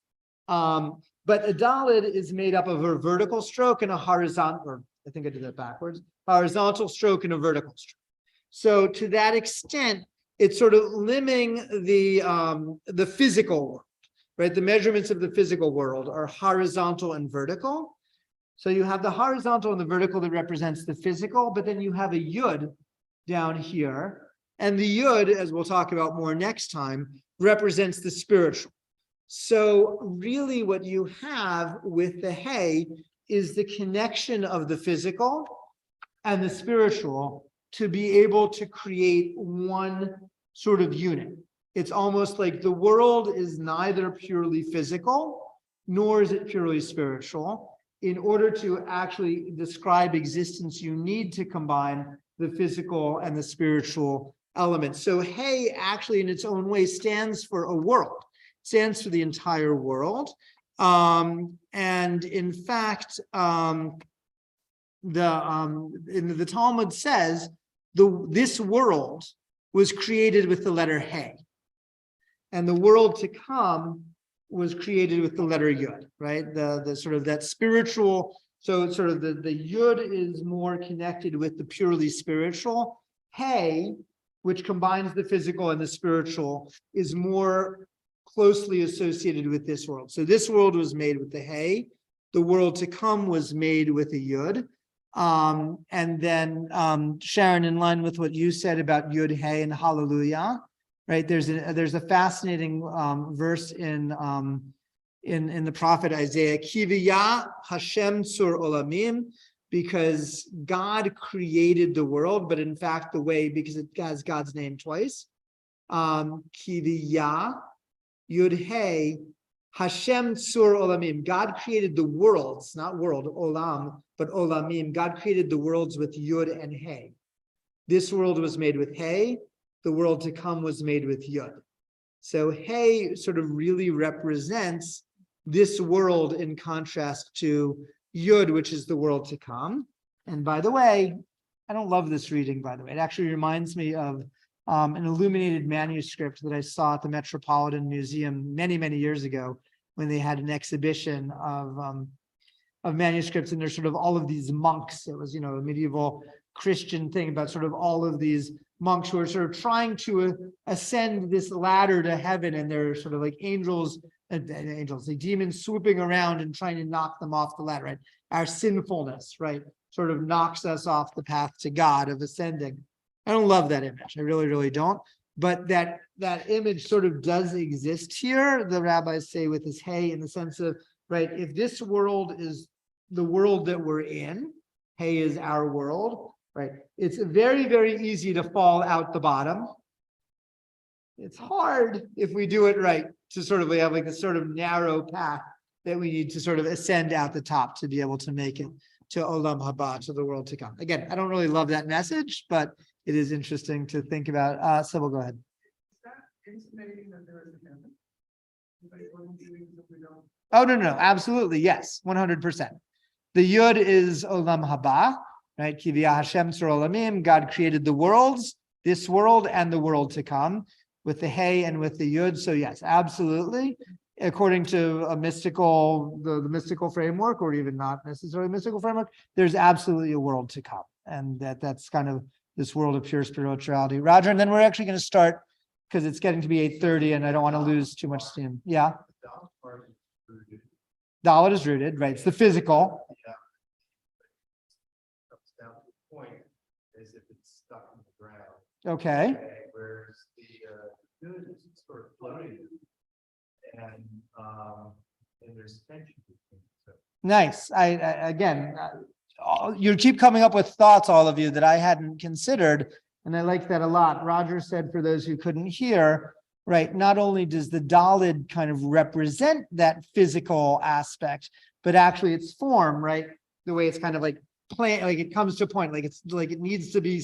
But a daled is made up of a vertical stroke and a horizontal, or I think I did that backwards, horizontal stroke and a vertical stroke. So to that extent, it's sort of limiting the physical world, right? The measurements of the physical world are horizontal and vertical. So you have the horizontal and the vertical that represents the physical, but then you have a yud down here. And the yud, as we'll talk about more next time, represents the spiritual. So really what you have with the hay is the connection of the physical and the spiritual to be able to create one sort of unit. It's almost like the world is neither purely physical, nor is it purely spiritual. In order to actually describe existence, you need to combine the physical and the spiritual elements. So hay actually in its own way stands for a world, stands for the entire world. And in fact, the Talmud says this world was created with the letter Hey, and the world to come was created with the letter Yud, right? The sort of that spiritual. So sort of the Yud is more connected with the purely spiritual. Hey, which combines the physical and the spiritual, is more closely associated with this world. So this world was made with the Hey. The world to come was made with a Yud. And then Sharon, in line with what you said about Yud Hey and Hallelujah, right? There's a fascinating verse in the prophet Isaiah, Kiviyah Hashem Sur Olamim, because God created the world, but in fact the way, because it has God's name twice, Kiviyah Yud Hey Hashem Sur Olamim. God created the worlds, not world, Olam, but Olamim. God created the worlds with Yud and Hey. This world was made with Hey. The world to come was made with Yud. So Hey sort of really represents this world in contrast to Yud, which is the world to come. And by the way, I don't love this reading, by the way. It actually reminds me of an illuminated manuscript that I saw at the Metropolitan Museum many, many years ago when they had an exhibition of manuscripts, and there's sort of all of these monks. It was, a medieval Christian thing about sort of all of these monks who are sort of trying to ascend this ladder to heaven, and they're sort of like like demons swooping around and trying to knock them off the ladder, right? Our sinfulness, right, sort of knocks us off the path to God of ascending. I don't love that image. I really, really don't. But that image sort of does exist here, the rabbis say, with this Hey, in the sense of, right, if this world is the world that we're in, Hey is our world, right? It's very, very easy to fall out the bottom. It's hard if we do it right to sort of have like this sort of narrow path that we need to sort of ascend out the top to be able to make it to Olam Haba, to the world to come. Again, I don't really love that message, but it is interesting to think about. Sybil, go ahead. Is that intimating that there is a heaven? Oh, no, absolutely. Yes, 100%. The Yud is Olam Haba, right? Kiviyah Hashem Sur Olamim. God created the worlds, this world and the world to come, with the Hey and with the Yud. So yes, absolutely. According to a mystical, the mystical framework, or even not necessarily mystical framework, there's absolutely a world to come. And that's kind of this world of pure spirituality. Roger, and then we're actually going to start, because it's getting to be 8:30 and I don't want to lose too much steam. Yeah. Dalet is rooted, right? It's the physical. Yeah. Comes down to the point as if it's stuck in the ground. Okay. Whereas the good is sort of floating. And there's tension between the two. Nice. Again, you keep coming up with thoughts, all of you, that I hadn't considered. And I like that a lot. Roger said, for those who couldn't hear, right, not only does the Dalid kind of represent that physical aspect, but actually its form, right? The way it's kind of like like it comes to a point, like it's like it needs to be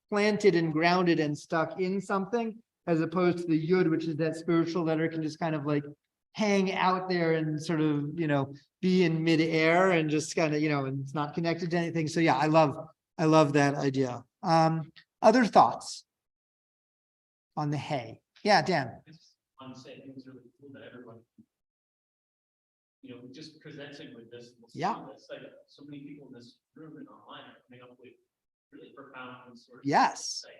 planted and grounded and stuck in something, as opposed to the Yud, which is that spiritual letter, can just kind of like hang out there and sort of, you know, be in midair and just kind of, you know, and it's not connected to anything. So yeah, I love that idea. Other thoughts on the hay? Yeah, Dan. On say, I think it's really cool that everyone, you know, just presenting with this. Yeah. It's like so many people in this room and online are coming up with really profound sort of. Yes. Like,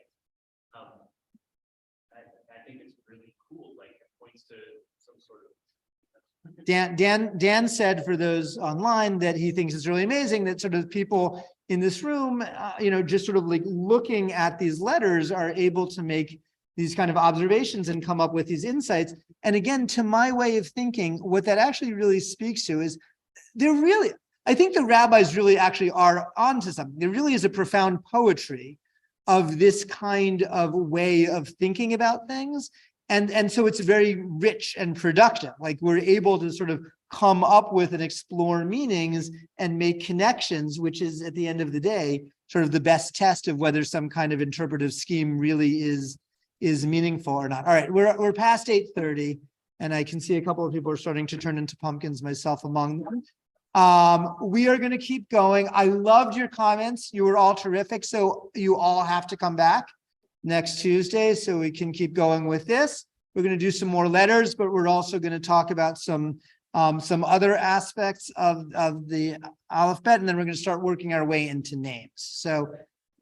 I think it's really cool. Like it points to some sort of. Dan said, for those online, that he thinks it's really amazing that sort of people in this room, you know, just sort of like looking at these letters are able to make these kind of observations and come up with these insights. And again, to my way of thinking, what that actually really speaks to is I think the rabbis really actually are onto something. There really is a profound poetry of this kind of way of thinking about things. And so it's very rich and productive. Like we're able to sort of come up with and explore meanings and make connections, which is at the end of the day, sort of the best test of whether some kind of interpretive scheme really is meaningful or not. All right, we're past 8:30, and I can see a couple of people are starting to turn into pumpkins, myself among them. We are going to keep going. I loved your comments. You were all terrific. So you all have to come back next Tuesday so we can keep going with this. We're going to do some more letters, but we're also going to talk about some other aspects of the Aleph-Bet, and then we're going to start working our way into names. So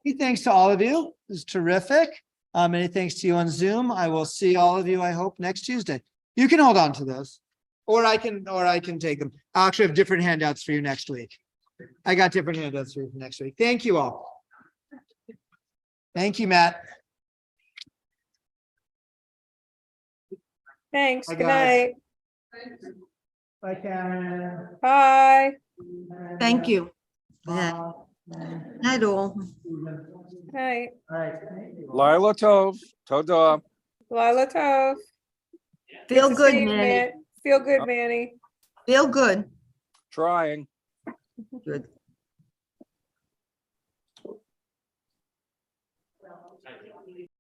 many thanks to all of you. It was terrific. Many thanks to you on Zoom. I will see all of you, I hope, next Tuesday. You can hold on to those, or I can take them. I actually have different handouts for you next week. I got different handouts for you next week. Thank you all. Thank you, Matt. Thanks. Bye, Good guys. night. Bye, Karen. Bye. Thank you. Bye. Night all. Night. All right. Laila Tov, Toda. Lila Tov. Feel Good to good, see you, Manny. Man. Feel good, Manny. Feel good. Trying. Good.